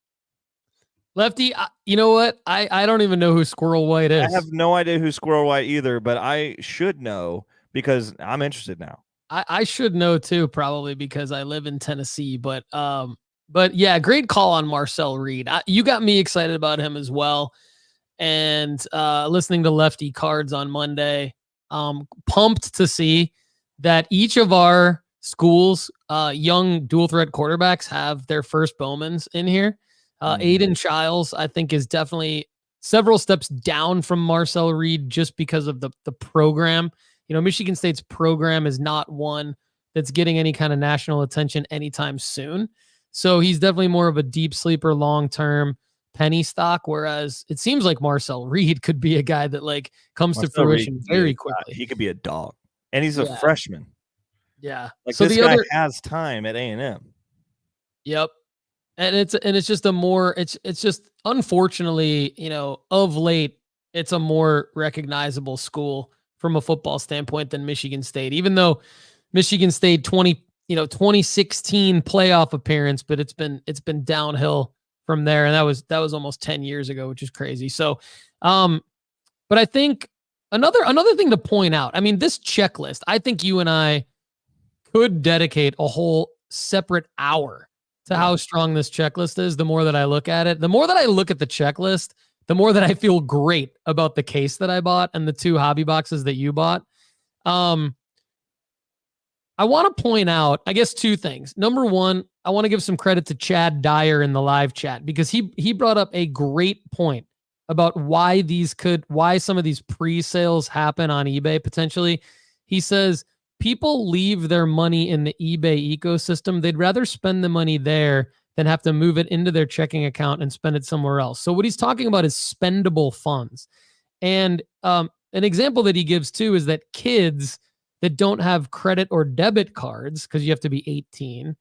Lefty, you know what? I don't even know who Squirrel White is.
I have no idea who Squirrel White either, but I should know because I'm interested now.
I should know too, probably because I live in Tennessee. But yeah, great call on Marcel Reed. You got me excited about him as well. And listening to Lefty cards on Monday, pumped to see that each of our schools, young dual threat quarterbacks have their first Bowmans in here. Aiden Childs, I think, is definitely several steps down from Marcel Reed just because of the program. Michigan State's program is not one that's getting any kind of national attention anytime soon. So he's definitely more of a deep sleeper, long-term penny stock, whereas it seems like Marcel Reed could be a guy that comes to fruition very quickly.
He could be a dog. And he's a freshman.
Yeah.
So this guy has time at A&M.
Yep. And it's just it's just unfortunately, of late, it's a more recognizable school from a football standpoint than Michigan State, even though Michigan State 2016 playoff appearance, but it's been downhill from there. And that was almost 10 years ago, which is crazy. So, but I think another thing to point out, this checklist, I think you and I could dedicate a whole separate hour to how strong this checklist is. The more that I look at it, the more that I look at the checklist, the more that I feel great about the case that I bought and the 2 hobby boxes that you bought. I want to point out, I guess, 2 things. Number one, I want to give some credit to Chad Dyer in the live chat because he brought up a great point about why some of these pre-sales happen on eBay potentially. He says, people leave their money in the eBay ecosystem. They'd rather spend the money there than have to move it into their checking account and spend it somewhere else. So what he's talking about is spendable funds. And an example that he gives too is that kids that don't have credit or debit cards, because you have to be 18.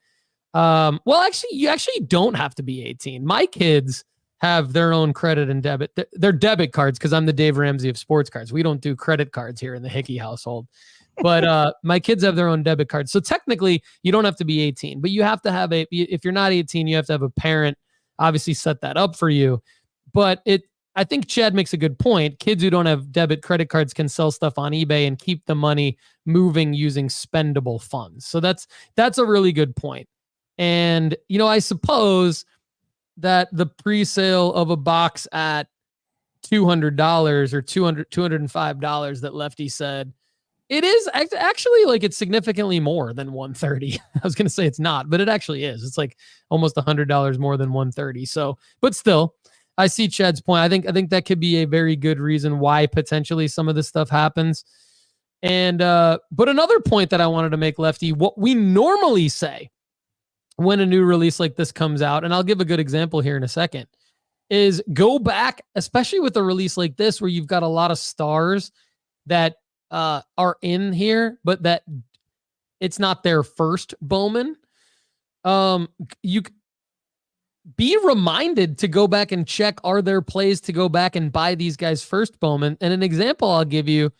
You actually don't have to be 18. My kids have their own credit and debit. They're debit cards because I'm the Dave Ramsey of sports cards. We don't do credit cards here in the Hickey household. But my kids have their own debit card. So technically, you don't have to be 18, but you have to have if you're not 18, you have to have a parent obviously set that up for you. But I think Chad makes a good point. Kids who don't have debit credit cards can sell stuff on eBay and keep the money moving using spendable funds. So that's a really good point. And, I suppose that the pre-sale of a box at $200 or $205 that Lefty said, it is actually like it's significantly more than $130. I was going to say it's not, but it actually is. It's like almost $100 more than $130. So, but still, I see Chad's point. I think that could be a very good reason why potentially some of this stuff happens. And but another point that I wanted to make, Lefty, what we normally say when a new release like this comes out, and I'll give a good example here in a second, is go back, especially with a release like this where you've got a lot of stars that are in here, but that it's not their first Bowman. You be reminded to go back and check, are there plays to go back and buy these guys' first Bowman? And an example I'll give you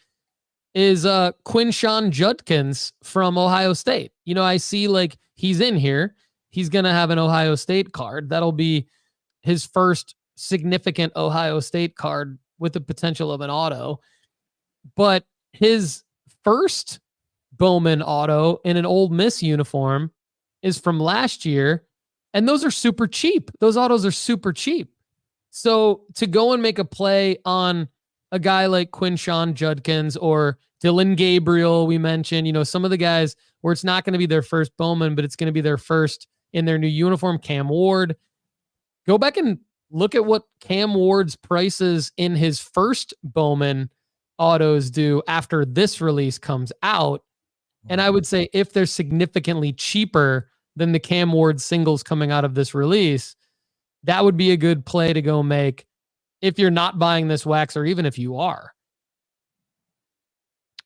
is Quinshawn Judkins from Ohio State. I see like he's in here. He's going to have an Ohio State card. That'll be his first significant Ohio State card with the potential of an auto. But his first Bowman auto in an Ole Miss uniform is from last year, and those are super cheap. Those autos are super cheap. So to go and make a play on a guy like Quinshawn Judkins or Dylan Gabriel, we mentioned, some of the guys where it's not going to be their first Bowman, but it's going to be their first in their new uniform, Cam Ward. Go back and look at what Cam Ward's prices in his first Bowman autos do after this release comes out. And I would say if they're significantly cheaper than the Cam Ward singles coming out of this release, that would be a good play to go make if you're not buying this wax, or even if you are.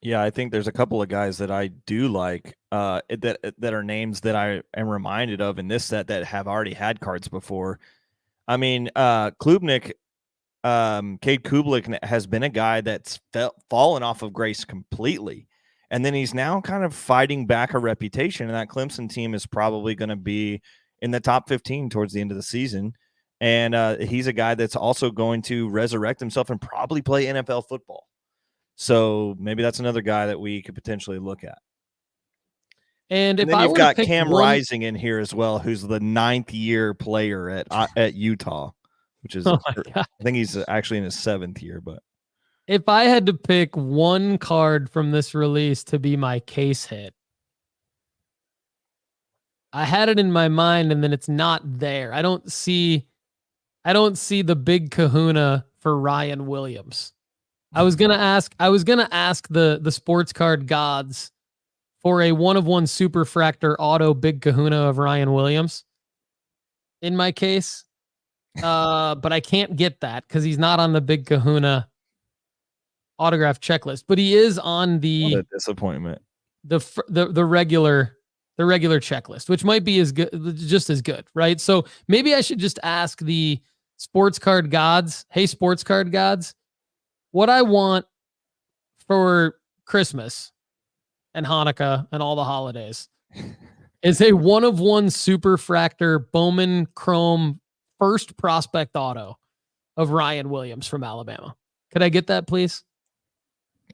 Yeah, I think there's a couple of guys that I do like that are names that I am reminded of in this set that have already had cards before. I mean, Klubnik, Cade Kublik has been a guy that's fallen off of grace completely. And then he's now kind of fighting back a reputation. And that Clemson team is probably going to be in the top 15 towards the end of the season. And he's a guy that's also going to resurrect himself and probably play NFL football. So maybe that's another guy that we could potentially look at.
And if
then
you've
got Cam Rising in here as well, who's the 9th year player at Utah, which is, I think he's actually in his 7th year. But
if I had to pick one card from this release to be my case hit, I had it in my mind and then it's not there. I don't see the big kahuna for Ryan Williams. I was gonna ask the sports card gods for a 1-of-1 superfractor auto big kahuna of Ryan Williams in my case. But I can't get that because he's not on the big kahuna autograph checklist, but he is on the
what a disappointment.
The regular checklist, which might be just as good, right? So maybe I should just ask the sports card gods, hey, sports card gods, what I want for Christmas and Hanukkah and all the holidays is a 1-of-1 superfractor Bowman Chrome first prospect auto of Ryan Williams from Alabama. Could I get that, please?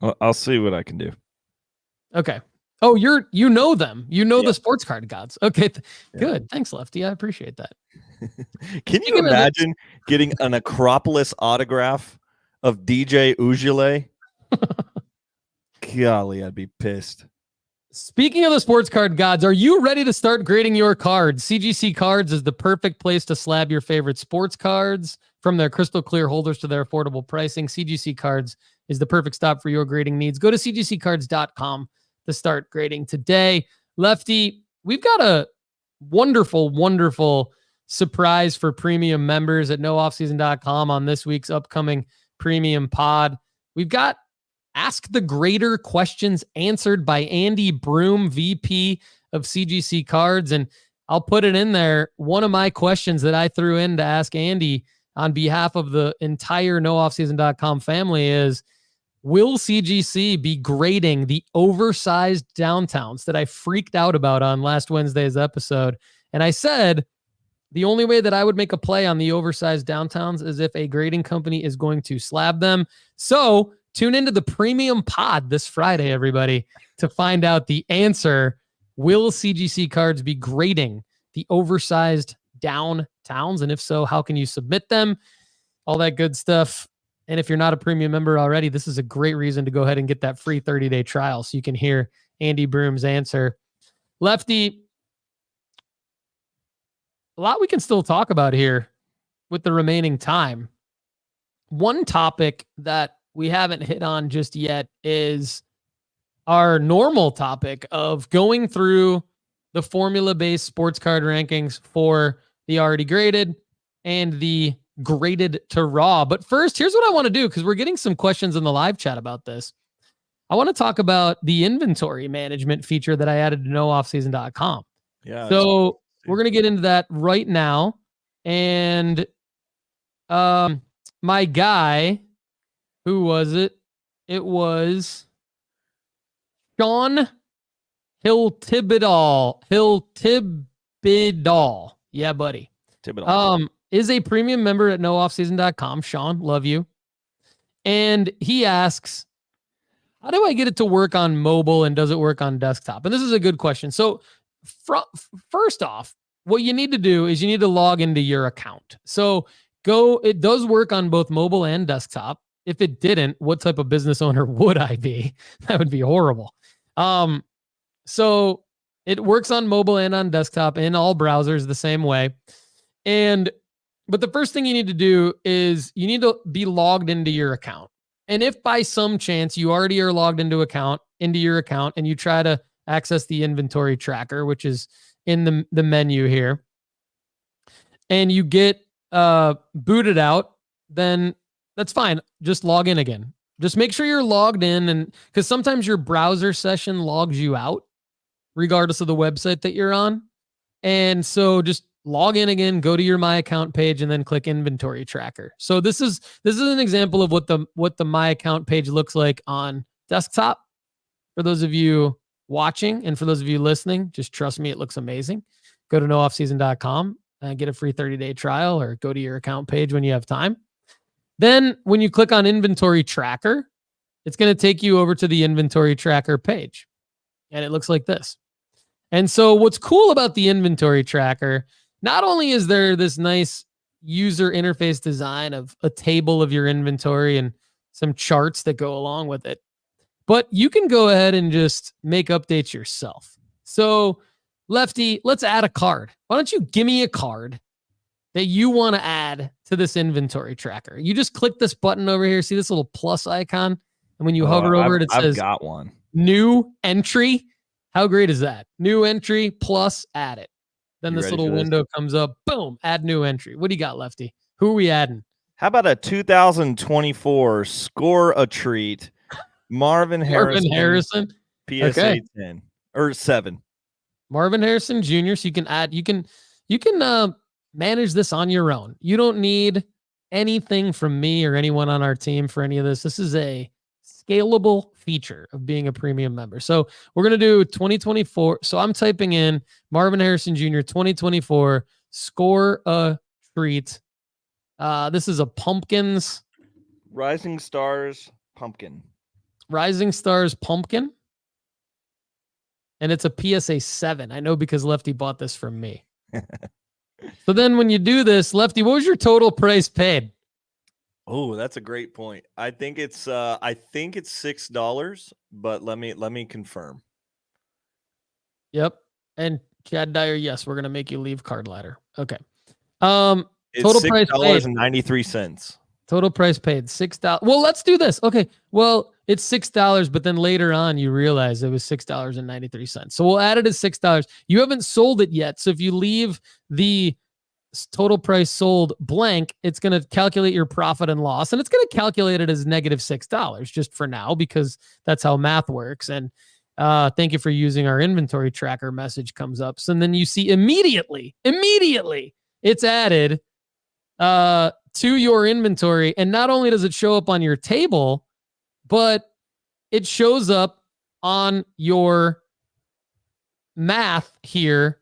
Well, I'll see what I can do.
Okay. Oh, you know them. You know the sports card gods. Okay. Good. Thanks, Lefty. I appreciate that.
Can you imagine getting an Acropolis autograph of DJ Ujule? Golly, I'd be pissed.
Speaking of the sports card gods, are you ready to start grading your cards? CGC Cards is the perfect place to slab your favorite sports cards. From their crystal clear holders to their affordable pricing, CGC Cards is the perfect stop for your grading needs. Go to cgccards.com to start grading today. Lefty, we've got a wonderful, wonderful surprise for premium members at nooffseason.com on this week's upcoming premium pod. We've got Ask the Grader questions answered by Andy Broom, VP of CGC Cards. And I'll put it in there. One of my questions that I threw in to ask Andy on behalf of the entire nooffseason.com family is, Will CGC be grading the oversized downtowns that I freaked out about on last Wednesday's episode? And I said, the only way that I would make a play on the oversized downtowns is if a grading company is going to slab them. So tune into the premium pod this Friday, everybody, to find out the answer. Will CGC cards be grading the oversized downtowns? And if so, how can you submit them? All that good stuff. And if you're not a premium member already, this is a great reason to go ahead and get that free 30-day trial so you can hear Andy Broom's answer. Lefty, a lot we can still talk about here with the remaining time. One topic that we haven't hit on just yet is our normal topic of going through the formula-based sports card rankings for the already graded and the graded to raw. But first, here's what I want to do, because we're getting some questions in the live chat about this. I want to talk about the inventory management feature that I added to nooffseason.com.
Yeah.
So we're going to get into that right now. And my guy, who was it? It was Sean Hiltibidal. Yeah, buddy.
Thibodeau.
Is a premium member at nooffseason.com. Sean, love you. And he asks, how do I get it to work on mobile and does it work on desktop? And this is a good question. So first off, what you need to do is you need to log into your account. So it does work on both mobile and desktop. If it didn't, what type of business owner would I be? That would be horrible. So it works on mobile and on desktop in all browsers the same way. But the first thing you need to do is you need to be logged into your account. And if by some chance you already are logged into your account and you try to access the inventory tracker, which is in the menu here, and you get booted out, then that's fine. Just log in again. Just make sure you're logged in, and because sometimes your browser session logs you out regardless of the website that you're on. And so just log in again, go to your My Account page, and then click Inventory Tracker. So this is an example of what the My Account page looks like on desktop. For those of you watching and for those of you listening, just trust me, it looks amazing. Go to nooffseason.com and get a free 30-day trial, or go to your account page when you have time. Then when you click on Inventory Tracker, it's going to take you over to the Inventory Tracker page. And it looks like this. And so what's cool about the Inventory Tracker, not only is there this nice user interface design of a table of your inventory and some charts that go along with it, but you can go ahead and just make updates yourself. So Lefty, let's add a card. Why don't you give me a card that you want to add to this inventory tracker? You just click this button over here. See this little plus icon? And when you hover over it, it says,
I've got one.
New entry. How great is that? New entry plus add it. Then this little window comes up. Boom, add new entry. What do you got, Lefty? Who are we adding?
How about a 2024 Score a Treat Marvin Harrison PSA 10 or 7.
Marvin Harrison Jr. So you can add, you can manage this on your own. You don't need anything from me or anyone on our team for any of this. This is a scalable feature of being a premium member. So we're going to do 2024. So I'm typing in Marvin Harrison Jr. 2024 Score a Treat. This is a Pumpkins.
Rising Stars Pumpkin.
Rising Stars Pumpkin. And it's a PSA 7. I know because Lefty bought this from me. So then when you do this, Lefty, what was your total price paid?
Oh, that's a great point. I think it's $6, but let me confirm.
Yep. And Chad Dyer, yes, we're gonna make you leave card ladder. Okay.
It's
total price paid
$6.93.
Total price paid $6. Well, let's do this. Okay. Well, it's $6, but then later on you realize it was $6.93. So we'll add it as $6. You haven't sold it yet. So if you leave the total price sold blank, it's going to calculate your profit and loss, and it's going to calculate it as -$6 just for now, because that's how math works. And thank you for using our inventory tracker message comes up. So then you see immediately it's added to your inventory. And not only does it show up on your table, but it shows up on your math here.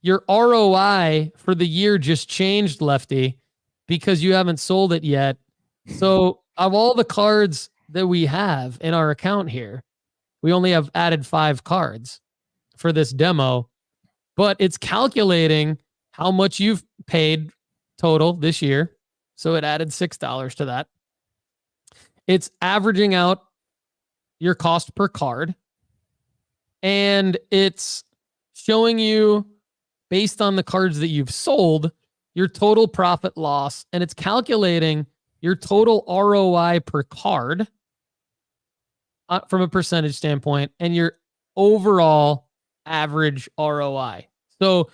Your ROI for the year just changed, Lefty, because you haven't sold it yet. So of all the cards that we have in our account here, we only have added 5 cards for this demo, but it's calculating how much you've paid total this year. So it added $6 to that. It's averaging out your cost per card, and it's showing you, based on the cards that you've sold, your total profit loss, and it's calculating your total ROI per card from a percentage standpoint and your overall average ROI. So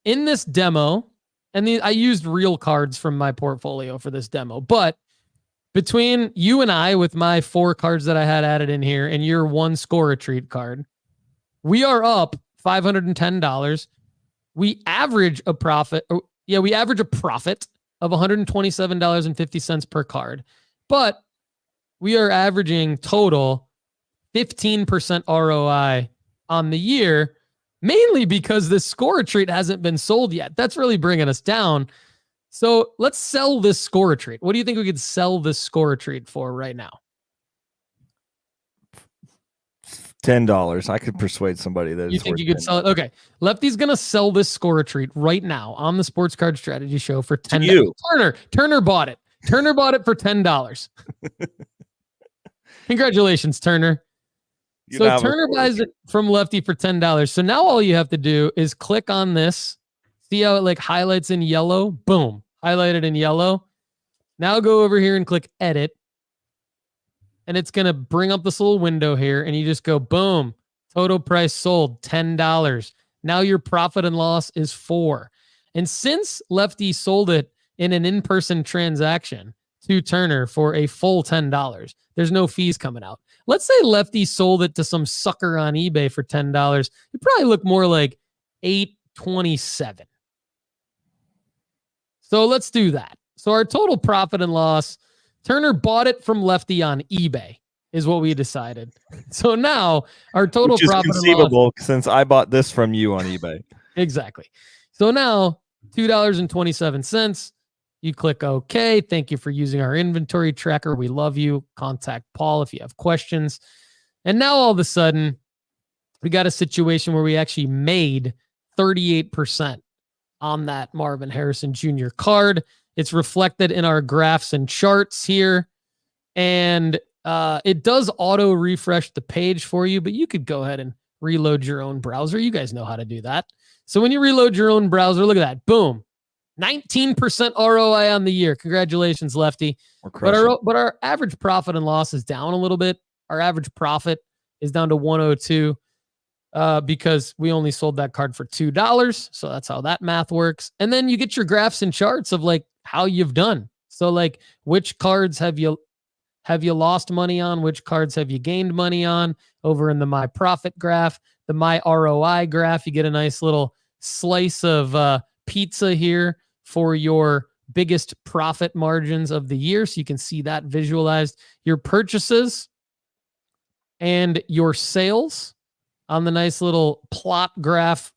in this demo, and I used real cards from my portfolio for this demo, but between you and I, with my 4 cards that I had added in here and your 1 Score a Treat card, we are up $510. We average a profit. We average a profit of $127.50 per card, but we are averaging total 15% ROI on the year, mainly because this Score a Treat hasn't been sold yet. That's really bringing us down. So let's sell this Score a Treat. What do you think we could sell this Score a Treat for right now?
$10. I could persuade somebody that
you think you could sell it. Okay. Lefty's going to sell this Score a Treat right now on the Sports Card Strategy Show for $10. Turner bought it. Turner bought it for $10. Congratulations, Turner. So Turner buys it from Lefty for $10. So now all you have to do is click on this. See how it like highlights in yellow? Boom. Highlighted in yellow. Now go over here and click edit. And it's going to bring up this little window here. And you just go, boom. Total price sold, $10. Now your profit and loss is $4. And since Lefty sold it in an in-person transaction to Turner for a full $10, there's no fees coming out. Let's say Lefty sold it to some sucker on eBay for $10. It probably look more like $8.27. So let's do that. So our total profit and loss, Turner bought it from Lefty on eBay, is what we decided. So now our total profit
and loss, since I bought this from you on eBay.
Exactly. So now $2.27. You click OK. Thank you for using our inventory tracker. We love you. Contact Paul if you have questions. And now all of a sudden, we got a situation where we actually made 38% on that Marvin Harrison Jr. card. It's reflected in our graphs and charts here. And it does auto refresh the page for you, but you could go ahead and reload your own browser. You guys know how to do that. So when you reload your own browser, look at that. Boom. 19% ROI on the year. Congratulations, Lefty. But our average profit and loss is down a little bit. Our average profit is down to 102 because we only sold that card for $2. So that's how that math works. And then you get your graphs and charts of like how you've done. So like which cards have you lost money on? Which cards have you gained money on? Over in the My Profit graph, the My ROI graph, you get a nice little slice of pizza here for your biggest profit margins of the year. So you can see that visualized. Your purchases and your sales on the nice little plot graph,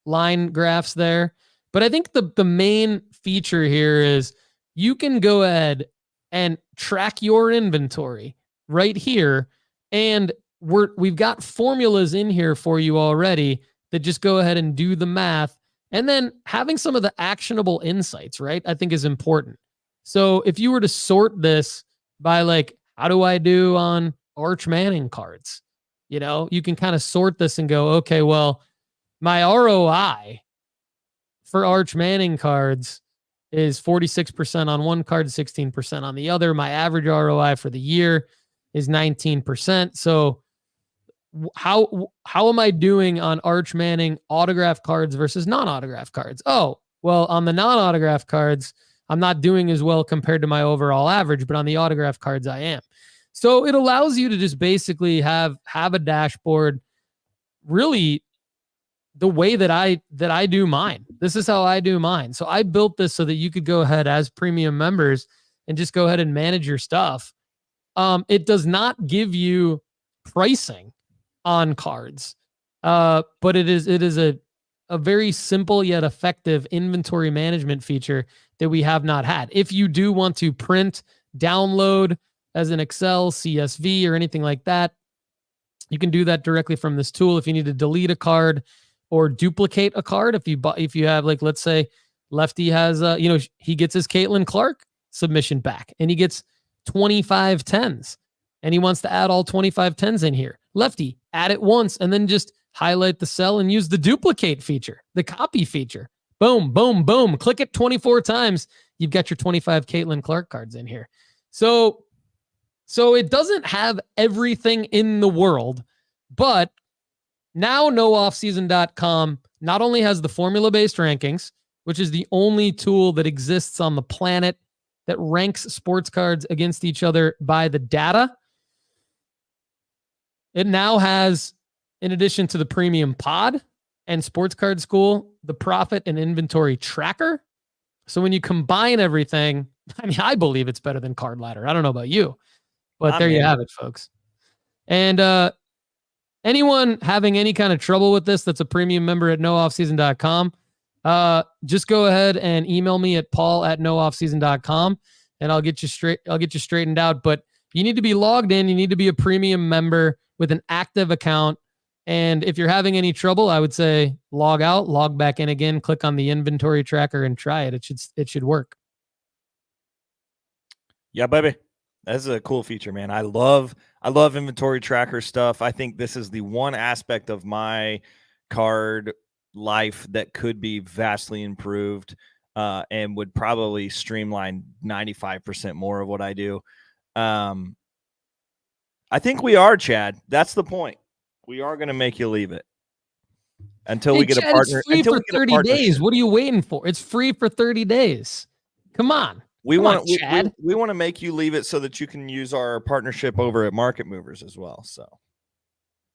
line graphs there. But I think the main feature here is you can go ahead and track your inventory right here. And we've got formulas in here for you already that just go ahead and do the math. And then having some of the actionable insights, right, I think is important. So if you were to sort this by like, how do I do on Arch Manning cards? You know, you can kind of sort this and go, okay, well, my ROI for Arch Manning cards is 46% on one card, 16% on the other. My average ROI for the year is 19%. So how am I doing on Arch Manning autograph cards versus non-autograph cards? Oh, well, on the non-autograph cards, I'm not doing as well compared to my overall average, but on the autograph cards, I am. So it allows you to just basically have a dashboard, really the way that I do mine. This is how I do mine. So I built this so that you could go ahead as premium members and just go ahead and manage your stuff It does not give you pricing on cards, but it is a very simple yet effective inventory management feature that we have not had. If you do want to print, download as an Excel, CSV, or anything like that, you can do that directly from this tool. If you need to delete a card or duplicate a card, if you have, like, let's say Lefty has, he gets his Caitlin Clark submission back and he gets 25 10s and he wants to add all 25 10s in here. Lefty, add it once and then just highlight the cell and use the duplicate feature, the copy feature. Boom, boom, boom. Click it 24 times. You've got your 25 Caitlin Clark cards in here. So it doesn't have everything in the world, but now NoOffSeason.com not only has the formula-based rankings, which is the only tool that exists on the planet that ranks sports cards against each other by the data. It now has, in addition to the Premium Pod and Sports Card School, the Profit and Inventory Tracker. So when you combine everything, I mean, I believe it's better than Card Ladder. I don't know about you, but there you have it, folks. And anyone having any kind of trouble with this that's a premium member at nooffseason.com, just go ahead and email me at paul@nooffseason.com and I'll get you straightened out. But you need to be logged in. You need to be a premium member with an active account. And if you're having any trouble, I would say log out, log back in again, click on the inventory tracker and try it. It should work.
Yeah, baby. That's a cool feature, man. I love inventory tracker stuff. I think this is the one aspect of my card life that could be vastly improved and would probably streamline 95% more of what I do. I think we are, Chad. That's the point. We are going to make you leave it until we get a partner.
It's free for 30 days. What are you waiting for? It's free for 30 days. Come on.
We want to make you leave it so that you can use our partnership over at Market Movers as well. So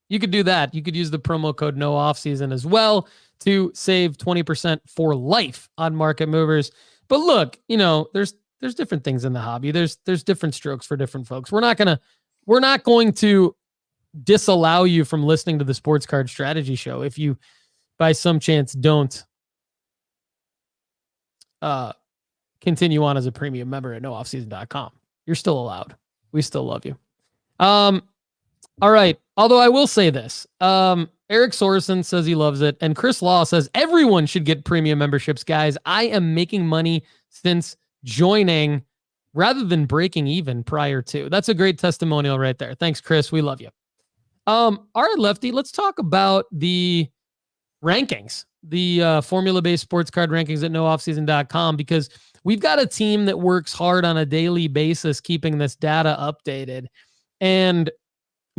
you could do that. You could use the promo code NOOFFSEASON as well to save 20% for life on Market Movers. But look, there's different things in the hobby. There's different strokes for different folks. We're not going to disallow you from listening to the Sports Card Strategy Show if you by some chance don't continue on as a premium member at nooffseason.com. You're still allowed. We still love you. All right. Although I will say this, Eric Sorensen says he loves it. And Chris Law says everyone should get premium memberships, guys. I am making money since joining rather than breaking even prior to. That's a great testimonial right there. Thanks, Chris. We love you. All right, Lefty, let's talk about the rankings, the formula-based sports card rankings at nooffseason.com, because we've got a team that works hard on a daily basis keeping this data updated. And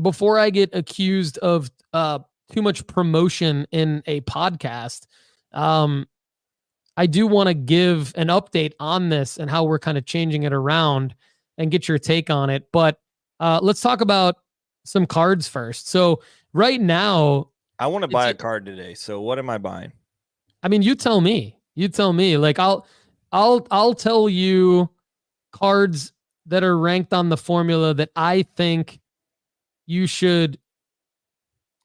before I get accused of too much promotion in a podcast, I do want to give an update on this and how we're kind of changing it around and get your take on it. But let's talk about some cards first. So right now,
I want to buy a card today. So what am I buying?
I mean, you tell me. Like I'll tell you cards that are ranked on the formula that I think you should.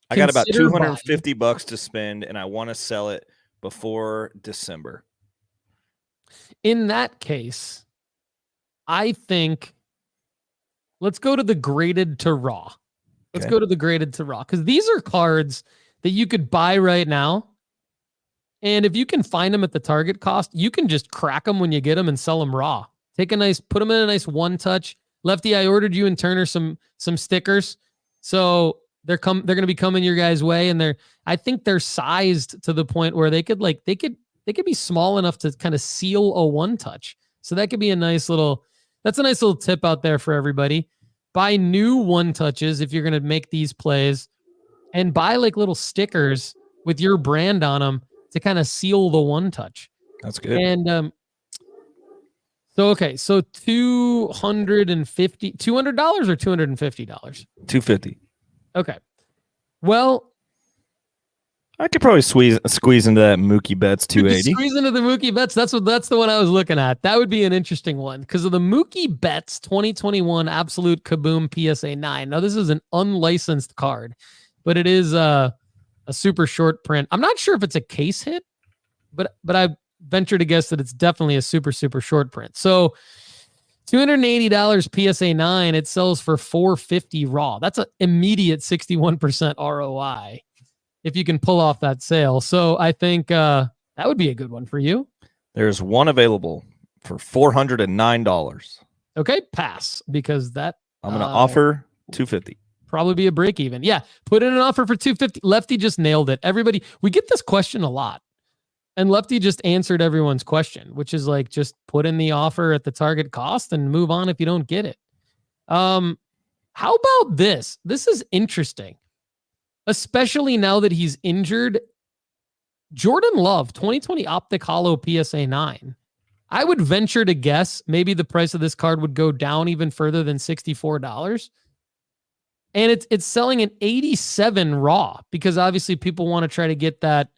I got about $250 to spend, and I want to sell it before December.
In that case, I think let's go to the graded to raw. Let's go to the graded to raw, because these are cards that you could buy right now. And if you can find them at the target cost, you can just crack them when you get them and sell them raw. Put them in a nice one touch. Lefty, I ordered you and Turner some stickers. So they're going to be coming your guys' way. And I think they're sized to the point where they could be small enough to kind of seal a one touch. So that could be that's a nice little tip out there for everybody. Buy new one touches if you're going to make these plays, and buy like little stickers with your brand on them to kind of seal the one touch.
That's good.
And so $200 or $250?
$250.
Okay. Well,
I could probably squeeze into that Mookie Betts
You could
280.
squeeze into the Mookie Betts. That's the one I was looking at. That would be an interesting one because of the Mookie Betts 2021 Absolute Kaboom PSA 9. Now this is an unlicensed card, but it is a super short print. I'm not sure if it's a case hit, but I venture to guess that it's definitely a super short print. So $280 PSA 9. It sells for $450 raw. That's an immediate 61% ROI if you can pull off that sale. So I think that would be a good one for you.
There's one available for $409.
Okay, pass, because that
I'm going to offer $250.
probably be a break even. Yeah, put in an offer for $250. Lefty just nailed it. Everybody, we get this question a lot. And Lefty just answered everyone's question, which is like, just put in the offer at the target cost and move on if you don't get it. How about this? This is interesting, especially now that he's injured. Jordan Love, 2020 Optic Holo PSA 9. I would venture to guess maybe the price of this card would go down even further than $64. And it's selling an 87 raw because obviously people want to try to get that.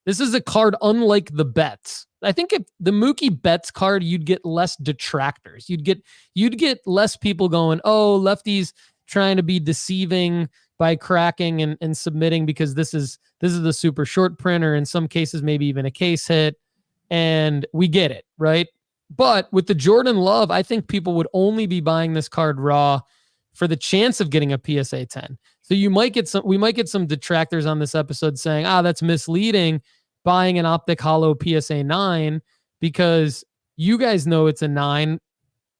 This is a card unlike the Betts. I think if the Mookie Betts card, you'd get less detractors. You'd get less people going, oh, Lefty's trying to be deceiving by cracking and submitting because this is the super short print, or in some cases maybe even a case hit, and we get it, right? But with the Jordan Love, I think people would only be buying this card raw for the chance of getting a PSA 10. So we might get some detractors on this episode saying, that's misleading buying an Optic Holo PSA 9 because you guys know it's a 9,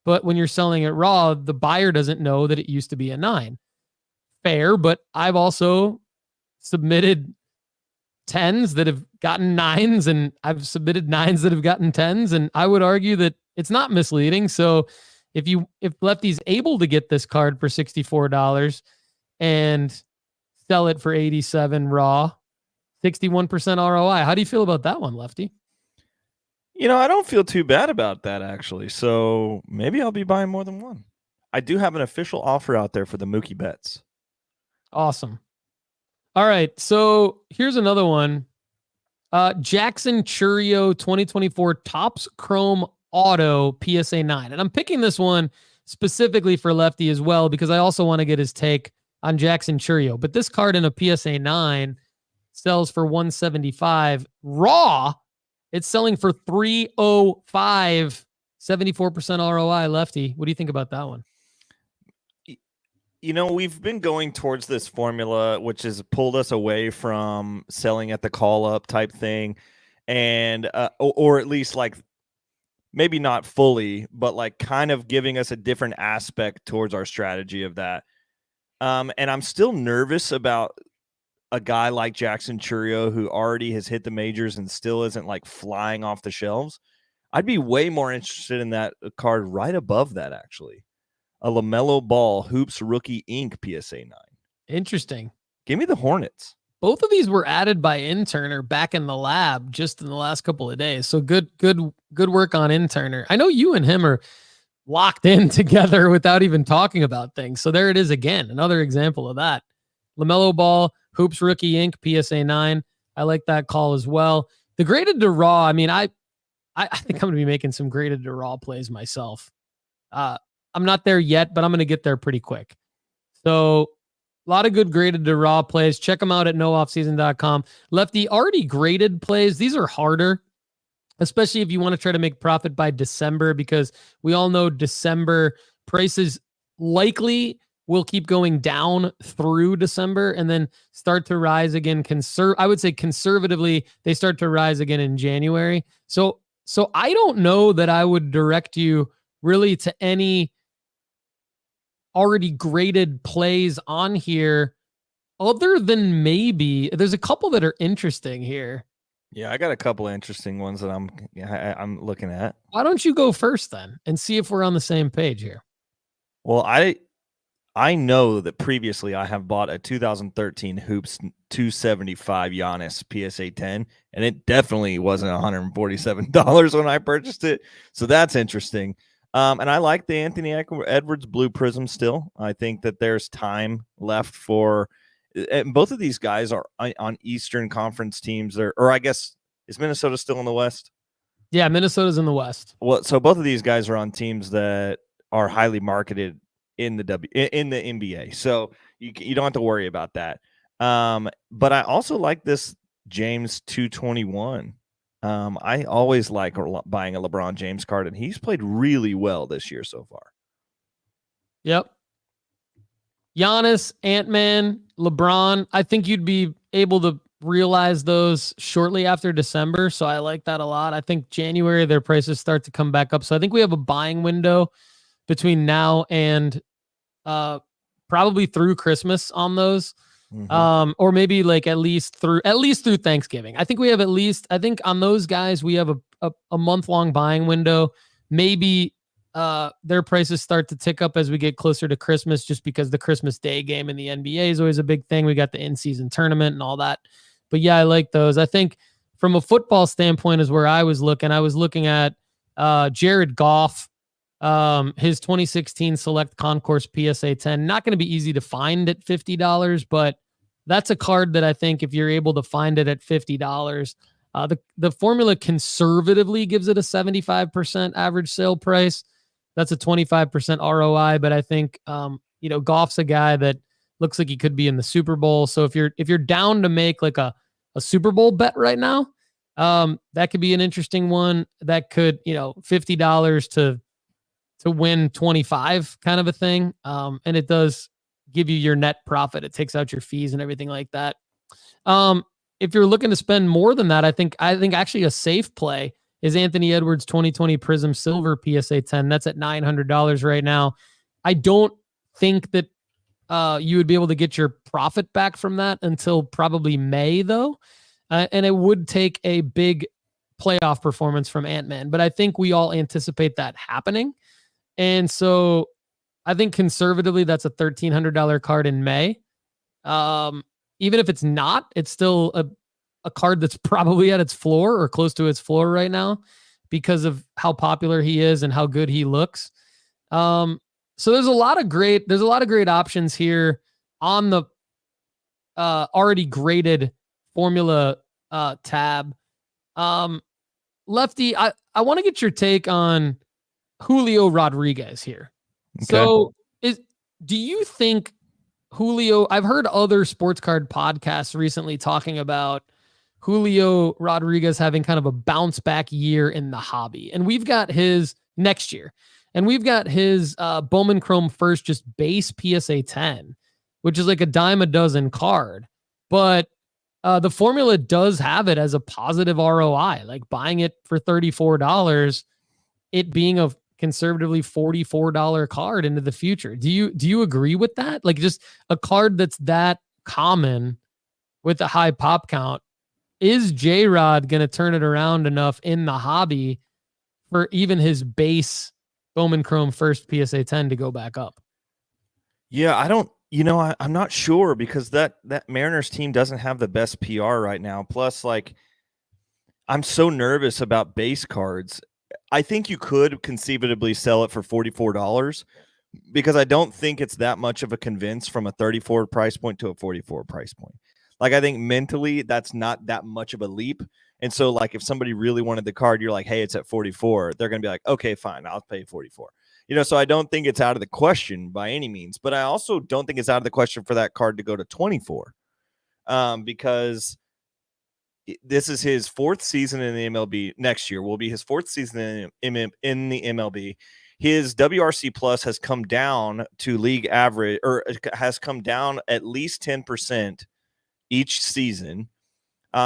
but when you're selling it raw, the buyer doesn't know that it used to be a 9. Fair, but I've also submitted 10s that have gotten 9s, and I've submitted 9s that have gotten 10s, and I would argue that it's not misleading. So if Lefty's able to get this card for $64 and sell it for 87 raw, 61% ROI. How do you feel about that one, Lefty?
I don't feel too bad about that, actually. So maybe I'll be buying more than one. I do have an official offer out there for the Mookie Betts.
Awesome. All right. So here's another one. Jackson Chourio 2024 Topps Chrome Auto PSA 9. And I'm picking this one specifically for Lefty as well because I also want to get his take on Jackson Chourio. But this card in a PSA 9 sells for $175. Raw, it's selling for $305. 74% ROI, Lefty. What do you think about that one?
We've been going towards this formula, which has pulled us away from selling at the call up type thing. And, or at least like maybe not fully, but like kind of giving us a different aspect towards our strategy of that. And I'm still nervous about a guy like Jackson Chourio who already has hit the majors and still isn't like flying off the shelves. I'd be way more interested in that card right above that, actually. A LaMelo Ball Hoops Rookie Ink PSA 9.
Interesting.
Give me the Hornets.
Both of these were added by Interner back in the lab just in the last couple of days. So good work on Interner. I know you and him are locked in together without even talking about things. So there it is again, another example of that. LaMelo Ball Hoops Rookie Ink PSA 9. I like that call as well. The graded to raw. I mean, I think I'm going to be making some graded to raw plays myself. I'm not there yet, but I'm going to get there pretty quick. So a lot of good graded to raw plays. Check them out at nooffseason.com. Lefty, already graded plays. These are harder, especially if you want to try to make profit by December, because we all know December prices likely will keep going down through December and then start to rise again. I would say conservatively, they start to rise again in January. So I don't know that I would direct you really to any already graded plays on here, other than maybe there's a couple that are interesting here.
Yeah, I got a couple of interesting ones that I'm looking at.
Why don't you go first then and see if we're on the same page here?
Well, I know that previously I have bought a 2013 Hoops 275 Giannis PSA 10, and it definitely wasn't $147 when I purchased it. So that's interesting. And I like the Anthony Edwards Blue Prism still. I think that there's time left for And both of these guys are on Eastern Conference teams. Or I guess, is Minnesota still in the West?
Yeah, Minnesota's in the West.
Well, so both of these guys are on teams that are highly marketed in the NBA. So you don't have to worry about that. But I also like this James 221. I always like buying a LeBron James card, and he's played really well this year so far.
Yep. Giannis, Ant-Man, LeBron. I think you'd be able to realize those shortly after December. So I like that a lot. I think January, their prices start to come back up. So I think we have a buying window between now and probably through Christmas on those. Or maybe like at least through Thanksgiving. I think we have I think on those guys, we have a month-long buying window. Maybe their prices start to tick up as we get closer to Christmas, just because the Christmas Day game in the NBA is always a big thing. We got the in-season tournament and all that. But yeah, I like those. I think from a football standpoint is where I was looking. I was looking at Jared Goff, his 2016 Select Concourse PSA 10. Not going to be easy to find at $50, but that's a card that I think if you're able to find it at $50, the formula conservatively gives it a 75% average sale price. That's a 25% ROI, but I think Goff's a guy that looks like he could be in the Super Bowl. So if you're down to make like a Super Bowl bet right now, that could be an interesting one. That could, $50 to win 25 kind of a thing. And it does give you your net profit. It takes out your fees and everything like that. If you're looking to spend more than that, I think actually a safe play is Anthony Edwards 2020 Prism Silver PSA 10. That's at $900 right now. I don't think that you would be able to get your profit back from that until probably May, though. And it would take a big playoff performance from Ant-Man. But I think we all anticipate that happening. And so I think conservatively, that's a $1,300 card in May. Even if it's not, it's still a card that's probably at its floor or close to its floor right now because of how popular he is and how good he looks. So there's a lot of great options here on the already graded formula tab. Lefty, I want to get your take on Julio Rodriguez here. Okay. So do you think Julio, I've heard other sports card podcasts recently talking about Julio Rodriguez having kind of a bounce back year in the hobby. And we've got his next year. And we've got his Bowman Chrome first just base PSA 10, which is like a dime a dozen card. But the formula does have it as a positive ROI, like buying it for $34, it being a conservatively $44 card into the future. Do you agree with that? Like just a card that's that common with a high pop count, is J-Rod going to turn it around enough in the hobby for even his base Bowman Chrome first PSA 10 to go back up?
Yeah, I'm not sure because that Mariners team doesn't have the best PR right now. Plus, like, I'm so nervous about base cards. I think you could conceivably sell it for $44 because I don't think it's that much of a convince from a 34 price point to a 44 price point. Like, I think mentally that's not that much of a leap. And so, like, if somebody really wanted the card, you're like, hey, it's at 44. They're going to be like, okay, fine, I'll pay 44. So I don't think it's out of the question by any means, but I also don't think it's out of the question for that card to go to 24 because this is his fourth season in the MLB. Next year will be his fourth season in the MLB. His WRC plus has come down to league average, or has come down at least 10% each season.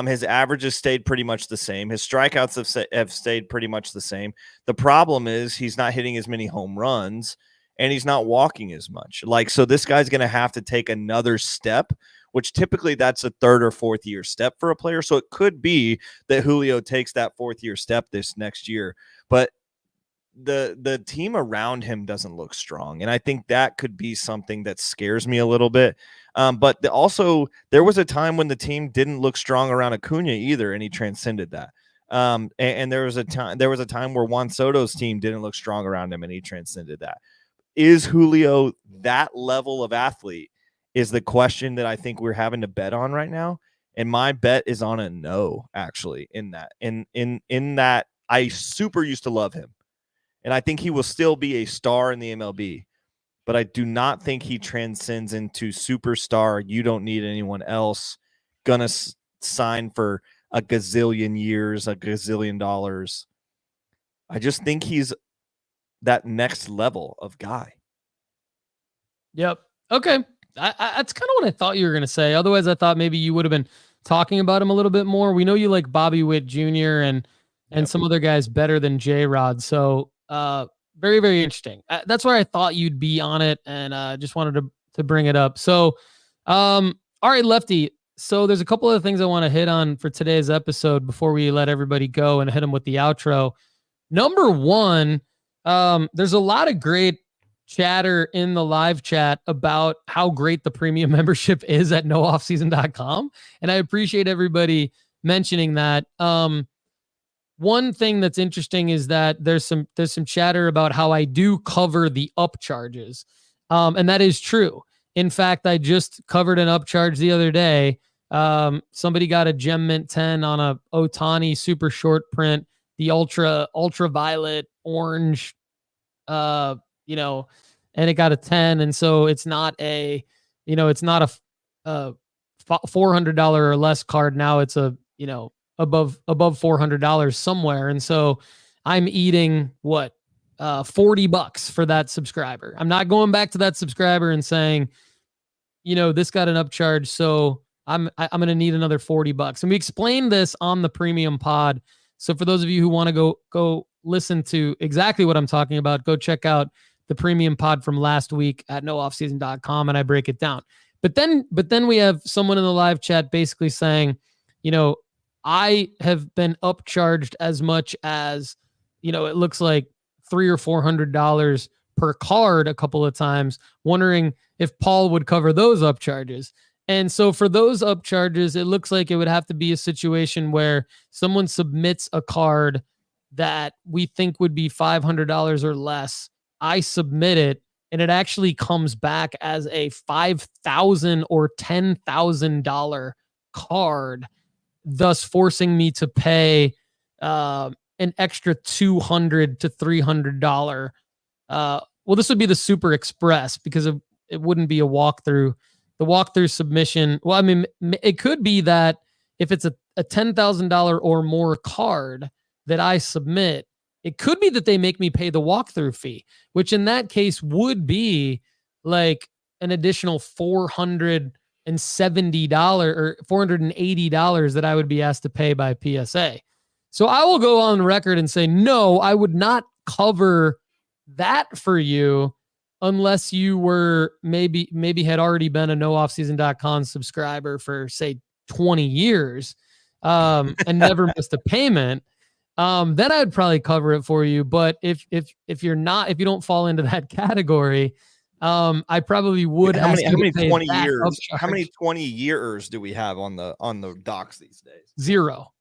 His averages stayed pretty much the same. His strikeouts have stayed pretty much the same. The problem is he's not hitting as many home runs and he's not walking as much. So this guy's going to have to take another step, which typically that's a third or fourth year step for a player. So it could be that Julio takes that fourth year step this next year, but the team around him doesn't look strong. And I think that could be something that scares me a little bit. But also there was a time when the team didn't look strong around Acuna either, and he transcended that. And there was a time where Juan Soto's team didn't look strong around him, and he transcended that. Is Julio that level of athlete? is the question that I think we're having to bet on right now. And my bet is on a no, actually, in that. In that, I super used to love him. And I think he will still be a star in the MLB. But I do not think he transcends into superstar. You don't need anyone else. Gonna sign for a gazillion years, a gazillion dollars. I just think he's that next level of guy.
Yep. Okay. That's kind of what I thought you were going to say. Otherwise, I thought maybe you would have been talking about him a little bit more. We know you like Bobby Witt Jr. and some other guys better than J-Rod. So very, very interesting. That's where I thought you'd be on it, and just wanted to bring it up. So, all right, Lefty. So there's a couple of things I want to hit on for today's episode before we let everybody go and hit them with the outro. Number one, there's a lot of great chatter in the live chat about how great the premium membership is at nooffseason.com. And I appreciate everybody mentioning that. One thing that's interesting is that there's some chatter about how I do cover the upcharges. And that is true. In fact, I just covered an upcharge the other day. Somebody got a Gem Mint 10 on a Ohtani super short print, the ultraviolet orange, and it got a 10. And so it's not a $400 or less card. Now it's a, above $400 somewhere. And so I'm eating $40 for that subscriber. I'm not going back to that subscriber and saying, this got an upcharge, so I'm going to need another $40. And we explained this on the premium pod. So for those of you who want to go listen to exactly what I'm talking about, go check out the premium pod from last week at nooffseason.com, and I break it down. But then we have someone in the live chat basically saying, I have been upcharged as much as, it looks like $300 or $400 per card a couple of times, wondering if Paul would cover those upcharges. And so for those upcharges, it looks like it would have to be a situation where someone submits a card that we think would be $500 or less. I submit it, and it actually comes back as a $5,000 or $10,000 card, thus forcing me to pay an extra $200 to $300. Well, this would be the Super Express because it wouldn't be a walkthrough. The walkthrough submission, well, I mean, it could be that if it's a $10,000 or more card that I submit, it could be that they make me pay the walkthrough fee, which in that case would be like an additional $470 or $480 that I would be asked to pay by PSA. So I will go on record and say, no, I would not cover that for you unless you were maybe had already been a nooffseason.com subscriber for, say, 20 years and never missed a payment. Then I'd probably cover it for you. But if you're not, if you don't fall into that category, I probably would.
How many 20 years? How many 20 years do we have on the docs these days?
Zero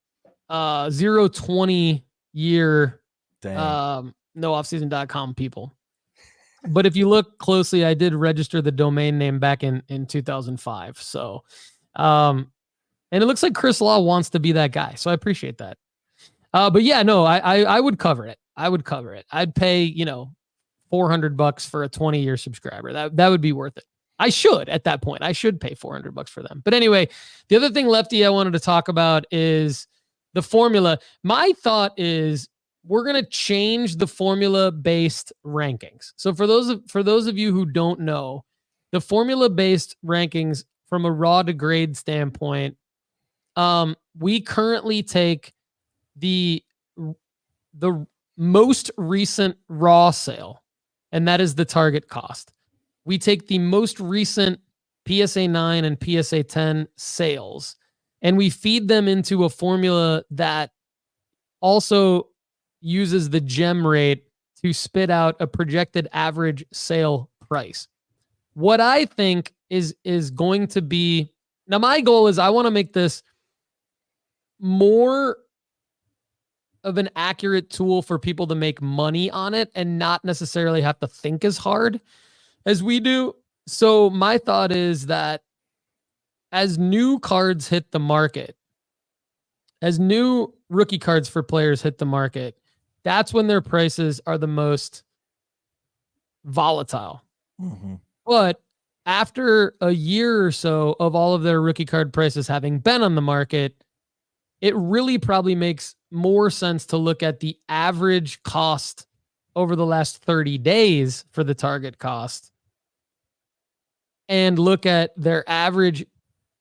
20 year nooffseason.com people. But if you look closely, I did register the domain name back in 2005. So, and it looks like Chris Law wants to be that guy. So I appreciate that. But yeah, no, I would cover it. I would cover it. I'd pay, $400 for a 20-year subscriber. That would be worth it. I should at that point. I should pay $400 for them. But anyway, the other thing, Lefty, I wanted to talk about is the formula. My thought is we're going to change the formula-based rankings. So for those of you who don't know, the formula-based rankings from a raw to grade standpoint, we currently take the most recent raw sale, and that is the target cost. We take the most recent PSA 9 and PSA 10 sales, and we feed them into a formula that also uses the gem rate to spit out a projected average sale price. What I think is going to be, now my goal is I want to make this more of an accurate tool for people to make money on it and not necessarily have to think as hard as we do. So my thought is that as new cards hit the market, as new rookie cards for players hit the market, that's when their prices are the most volatile.
Mm-hmm.
But after a year or so of all of their rookie card prices having been on the market, it really probably makes more sense to look at the average cost over the last 30 days for the target cost and look at their average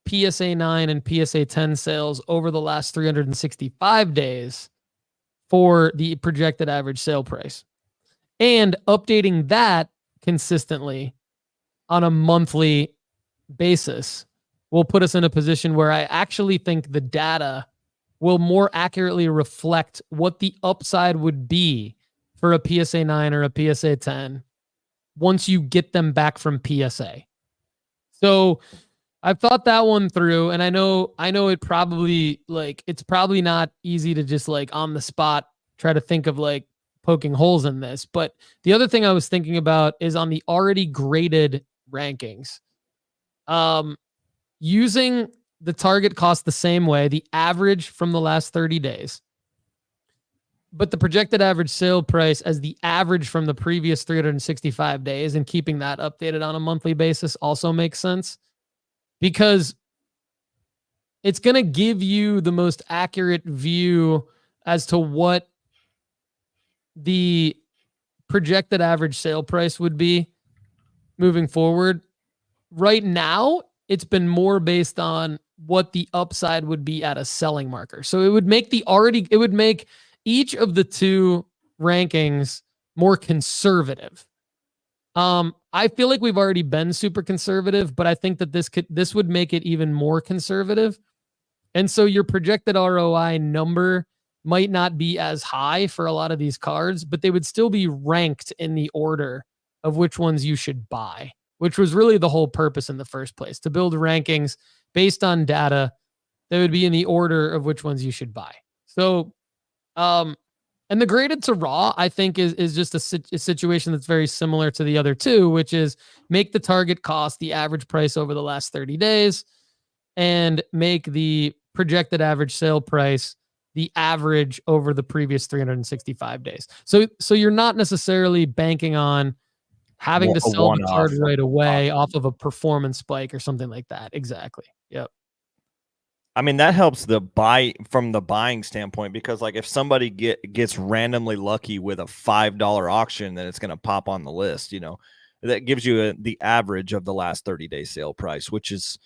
PSA 9 and PSA 10 sales over the last 365 days for the projected average sale price. And updating that consistently on a monthly basis will put us in a position where I actually think the data will more accurately reflect what the upside would be for a PSA 9 or a PSA 10 once you get them back from PSA. So I've thought that one through, and I know it probably it's probably not easy to just on the spot try to think of poking holes in this. But the other thing I was thinking about is on the already graded rankings. Using the target cost the same way, the average from the last 30 days, but the projected average sale price as the average from the previous 365 days, and keeping that updated on a monthly basis also makes sense, because it's going to give you the most accurate view as to what the projected average sale price would be moving forward. Right now, it's been more based on what the upside would be at a selling marker. So it would make each of the two rankings more conservative. I feel like we've already been super conservative, but I think that this would make it even more conservative. And so your projected ROI number might not be as high for a lot of these cards, but they would still be ranked in the order of which ones you should buy, which was really the whole purpose in the first place, to build rankings based on data that would be in the order of which ones you should buy. So, and the graded to raw, I think, is just a situation that's very similar to the other two, which is make the target cost the average price over the last 30 days and make the projected average sale price the average over the previous 365 days. So you're not necessarily banking on having to sell the card right away off of a performance spike or something like that. Exactly. Yep.
I mean, that helps from the buying standpoint, because if somebody gets randomly lucky with a $5 auction, then it's going to pop on the list. That gives you the average of the last 30-day sale price, which is,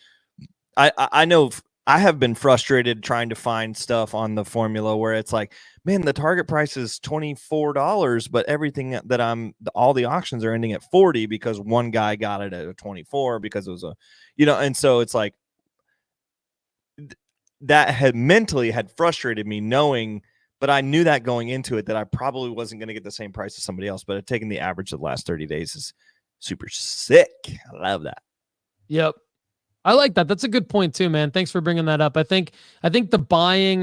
I know I have been frustrated trying to find stuff on the formula where it's man, the target price is $24, but everything that all the auctions are ending at 40 because one guy got it at a 24 because it was and so it's that had frustrated me knowing, but I knew that going into it that I probably wasn't going to get the same price as somebody else, but taking the average of the last 30 days is super sick. I love that.
Yep. I like that. That's a good point too, man. Thanks for bringing that up. I think the buying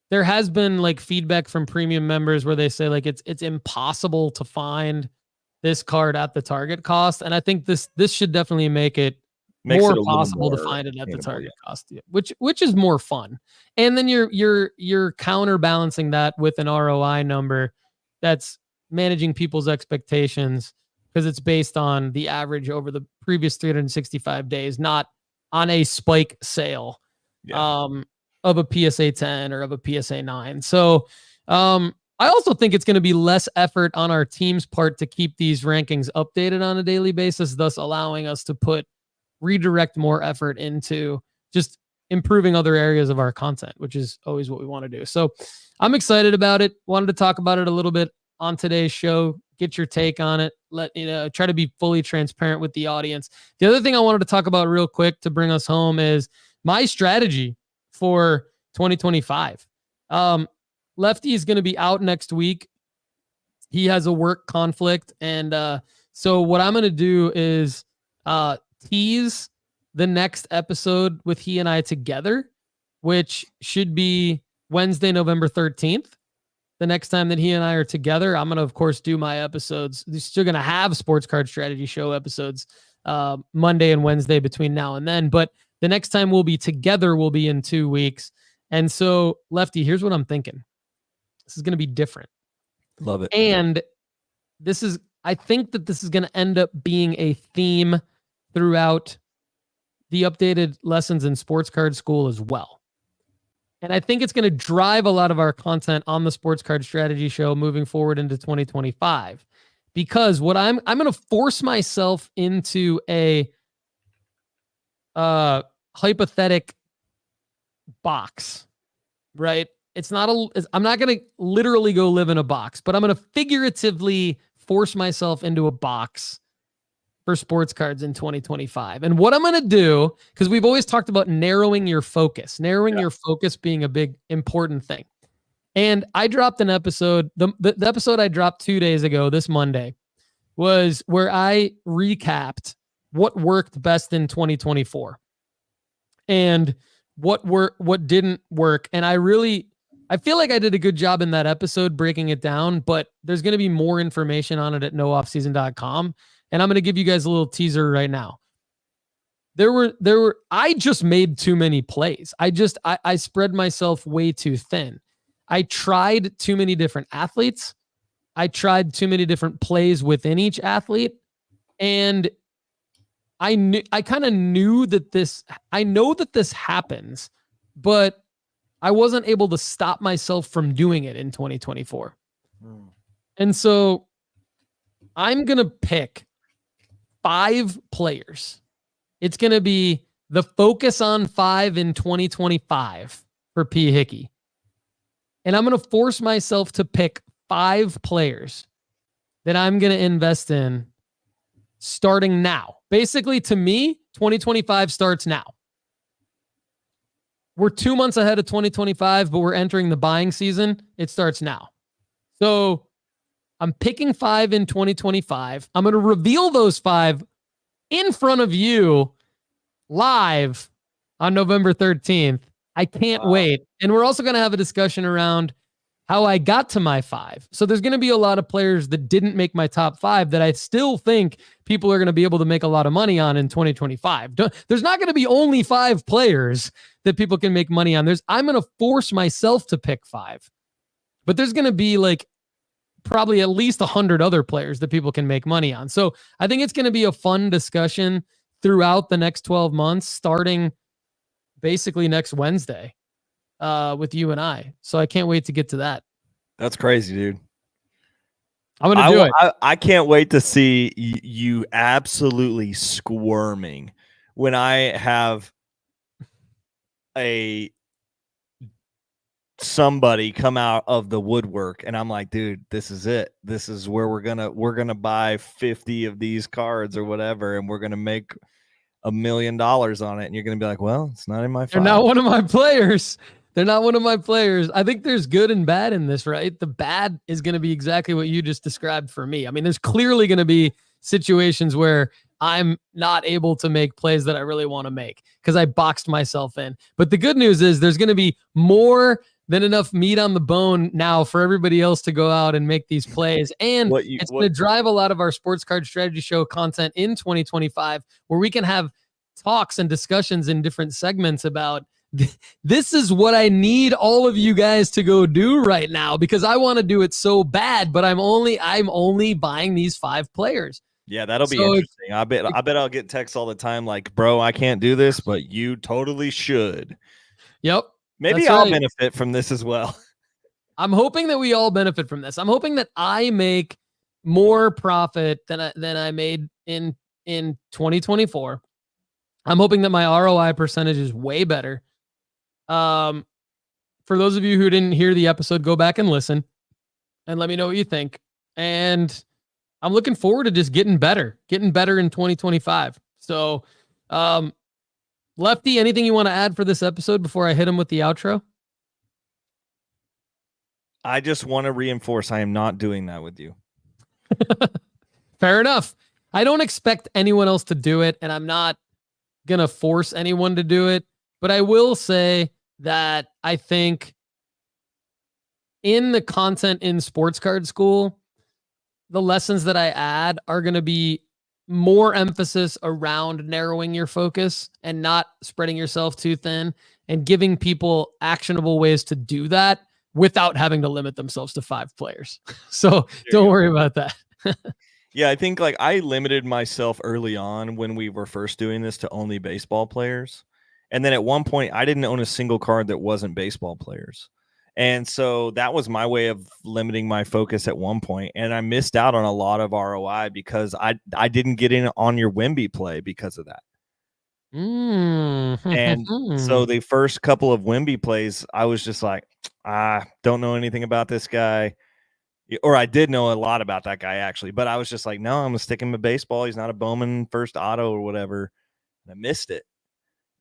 there has been feedback from premium members where they say it's impossible to find this card at the target cost. And I think this should definitely make it more possible to find it at the target cost, which is more fun. And then you're counterbalancing that with an ROI number that's managing people's expectations, because it's based on the average over the previous 365 days, not on a spike sale of a PSA 10 or of a PSA 9. So I also think it's going to be less effort on our team's part to keep these rankings updated on a daily basis, thus allowing us to redirect more effort into just improving other areas of our content, which is always what we want to do. So I'm excited about it. Wanted to talk about it a little bit on today's show, get your take on it. Try to be fully transparent with the audience. The other thing I wanted to talk about real quick to bring us home is my strategy for 2025. Lefty is going to be out next week. He has a work conflict. And so what I'm going to do is tease the next episode with he and I together, which should be Wednesday, November 13th. the next time that he and I are together. I'm going to, of course, do my episodes. They're still going to have Sports Card Strategy Show episodes Monday and Wednesday between now and then. But the next time we'll be together will be in 2 weeks. And so, Lefty, here's what I'm thinking. This is going to be different.
Love it.
And I think that this is going to end up being a theme throughout the updated lessons in Sports Card School as well. And I think it's going to drive a lot of our content on the Sports Card Strategy Show moving forward into 2025. Because what I'm going to force myself into a hypothetical box, right? I'm not going to literally go live in a box, but I'm going to figuratively force myself into a box for sports cards in 2025. And what I'm going to do, because we've always talked about narrowing your focus being a big important thing. And I dropped an episode, the episode I dropped 2 days ago, this Monday, was where I recapped what worked best in 2024 and what didn't work. And I feel like I did a good job in that episode breaking it down, but there's going to be more information on it at nooffseason.com. And I'm going to give you guys a little teaser right now. I just made too many plays. I spread myself way too thin. I tried too many different athletes. I tried too many different plays within each athlete. And I kind of knew that I know that this happens, but I wasn't able to stop myself from doing it in 2024. And so I'm going to pick 5 players. It's going to be the focus on 5 in 2025 for P. Hickey. And I'm going to force myself to pick 5 players that I'm going to invest in starting now. Basically, to me, 2025 starts now. We're 2 months ahead of 2025, but we're entering the buying season. It starts now. So I'm picking 5 in 2025. I'm going to reveal those 5 in front of you live on November 13th. I can't wait. And we're also going to have a discussion around how I got to my 5. So there's going to be a lot of players that didn't make my top 5 that I still think people are going to be able to make a lot of money on in 2025. There's not going to be only 5 players that people can make money on. I'm going to force myself to pick 5, but there's going to be like probably at least 100 other players that people can make money on. So I think it's going to be a fun discussion throughout the next 12 months, starting basically next Wednesday with you and I. So I can't wait to get to that.
That's crazy, dude.
I'm going to do it.
I can't wait to see you absolutely squirming when I have somebody come out of the woodwork and I'm like, dude, this is it. This is where we're gonna buy 50 of these cards or whatever, and we're gonna make $1 million on it. And you're gonna be like, well, it's not in my 5.
They're not one of my players. They're not one of my players. I think there's good and bad in this, right? The bad is going to be exactly what you just described for me. I mean, there's clearly going to be situations where I'm not able to make plays that I really want to make because I boxed myself in. But the good news is there's going to be more than enough meat on the bone now for everybody else to go out and make these plays. And it's going to drive a lot of our Sports Card Strategy Show content in 2025, where we can have talks and discussions in different segments about this is what I need all of you guys to go do right now because I want to do it so bad, but I'm only buying these 5 players.
Yeah, that'll be interesting. I bet I'll get texts all the time like, bro, I can't do this, but you totally should.
Yep.
Maybe I'll benefit from this as well.
I'm hoping that we all benefit from this. I'm hoping that I make more profit than I made in 2024. I'm hoping that my ROI percentage is way better. For those of you who didn't hear the episode, go back and listen and let me know what you think. And I'm looking forward to just getting better in 2025. So, Lefty, anything you want to add for this episode before I hit him with the outro?
I just want to reinforce I am not doing that with you.
Fair enough. I don't expect anyone else to do it, and I'm not going to force anyone to do it. But I will say that I think in the content in Sports Card School, the lessons that I add are going to be more emphasis around narrowing your focus and not spreading yourself too thin, and giving people actionable ways to do that without having to limit themselves to 5 players. So don't worry about that.
Yeah, I think like I limited myself early on when we were first doing this to only baseball players. And then at one point I didn't own a single card that wasn't baseball players. And so that was my way of limiting my focus at one point. And I missed out on a lot of ROI because I didn't get in on your Wemby play because of that. And so the first couple of Wemby plays, I was just like, don't know anything about this guy. Or I did know a lot about that guy, actually. But I was just like, no, I'm going to stick him with baseball. He's not a Bowman first auto or whatever. And I missed it.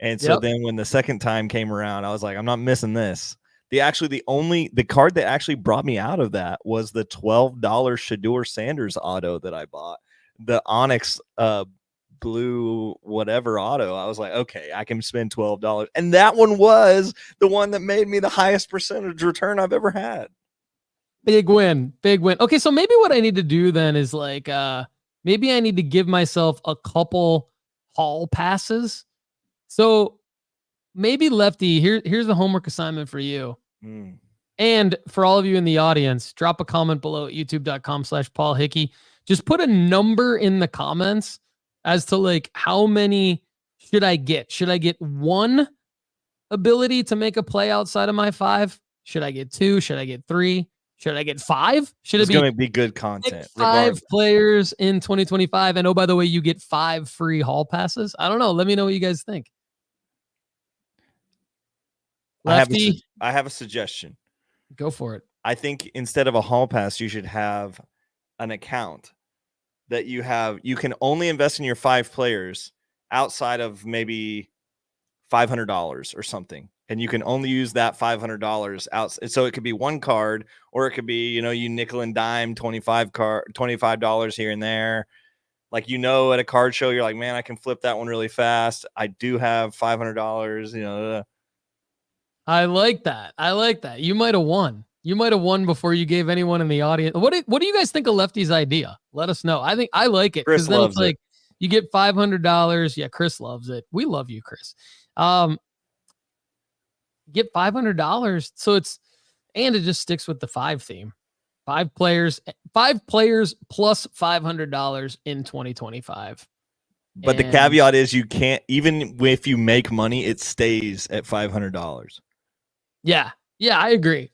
And so then when the second time came around, I was like, I'm not missing this. The card that actually brought me out of that was the $12 Shedeur Sanders auto that I bought. The Onyx blue whatever auto. I was like, okay, I can spend $12. And that one was the one that made me the highest percentage return I've ever had.
Big win. Okay, so maybe what I need to do then is like, maybe I need to give myself a couple hall passes. So maybe Lefty, here's the homework assignment for you. And for all of you in the audience, drop a comment below at youtube.com/Paul Hickey. Just put a number in the comments as to like, how many should I get? Should I get 1 ability to make a play outside of my 5? Should I get 2? Should I get 3? Should I get 5? Should it be
going to be good content?
5 players in 2025. And oh, by the way, you get 5 free hall passes. I don't know. Let me know what you guys think. Lefty,
I have a suggestion.
Go for it.
I think instead of a hall pass, you should have an account that you can only invest in your 5 players outside of maybe $500 or something. And you can only use that $500 out. So it could be 1 card, or it could be, you nickel and dime $25 here and there. Like, at a card show, you're like, man, I can flip that one really fast. I do have $500,
I like that. You might have won. Before you gave anyone in the audience. What do you guys think of Lefty's idea? Let us know. I like it.
Chris
then
loves
it's like you get $500. Yeah, Chris loves it. We love you, Chris. Get $500. So it just sticks with the 5 theme. 5 players plus $500 in 2025.
But the caveat is you can't, even if you make money, it stays at $500.
Yeah, I agree.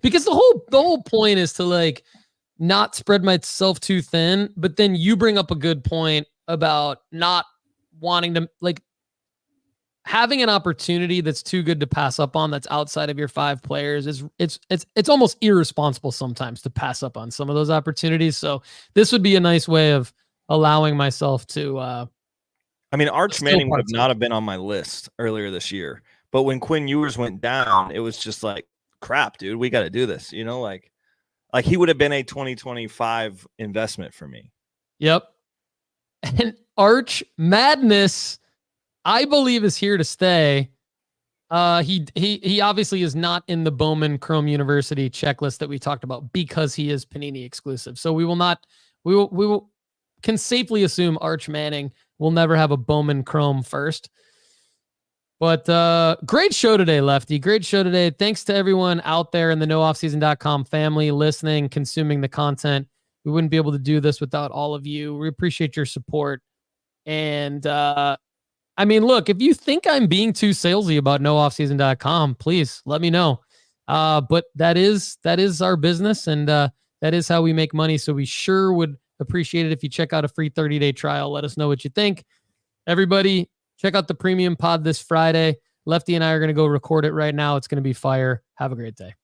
Because the whole point is to like not spread myself too thin. But then you bring up a good point about not wanting to like having an opportunity that's too good to pass up on, that's outside of your 5 players, is it's almost irresponsible sometimes to pass up on some of those opportunities. So this would be a nice way of allowing myself to
Arch Manning would not have been on my list earlier this year, but when Quinn Ewers went down, it was just like, crap, dude, we got to do this. Like he would have been a 2025 investment for me.
Yep. And Arch Madness, I believe, is here to stay. He obviously is not in the Bowman Chrome University checklist that we talked about because he is Panini exclusive. So we can safely assume Arch Manning will never have a Bowman Chrome first. But great show today, Lefty. Great show today. Thanks to everyone out there in the nooffseason.com family listening, consuming the content. We wouldn't be able to do this without all of you. We appreciate your support. And look, if you think I'm being too salesy about nooffseason.com, please let me know. But that is our business, and that is how we make money. So we sure would appreciate it if you check out a free 30-day trial. Let us know what you think. Everybody, check out the premium pod this Friday. Lefty and I are going to go record it right now. It's going to be fire. Have a great day.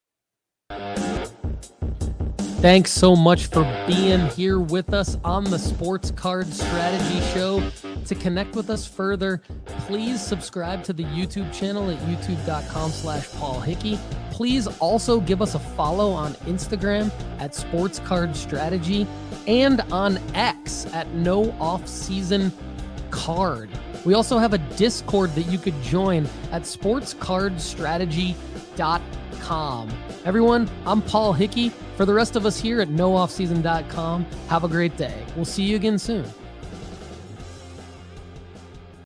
Thanks so much for being here with us on the Sports Card Strategy Show. To connect with us further, please subscribe to the YouTube channel at youtube.com/Paul Hickey. Please also give us a follow on Instagram at Sports Card Strategy and on X at No Off Season Card. We also have a Discord that you could join at sportscardstrategy.com. NoOffSeason.com. Everyone, I'm Paul Hickey. For the rest of us here at NoOffSeason.com, have a great day. We'll see you again soon.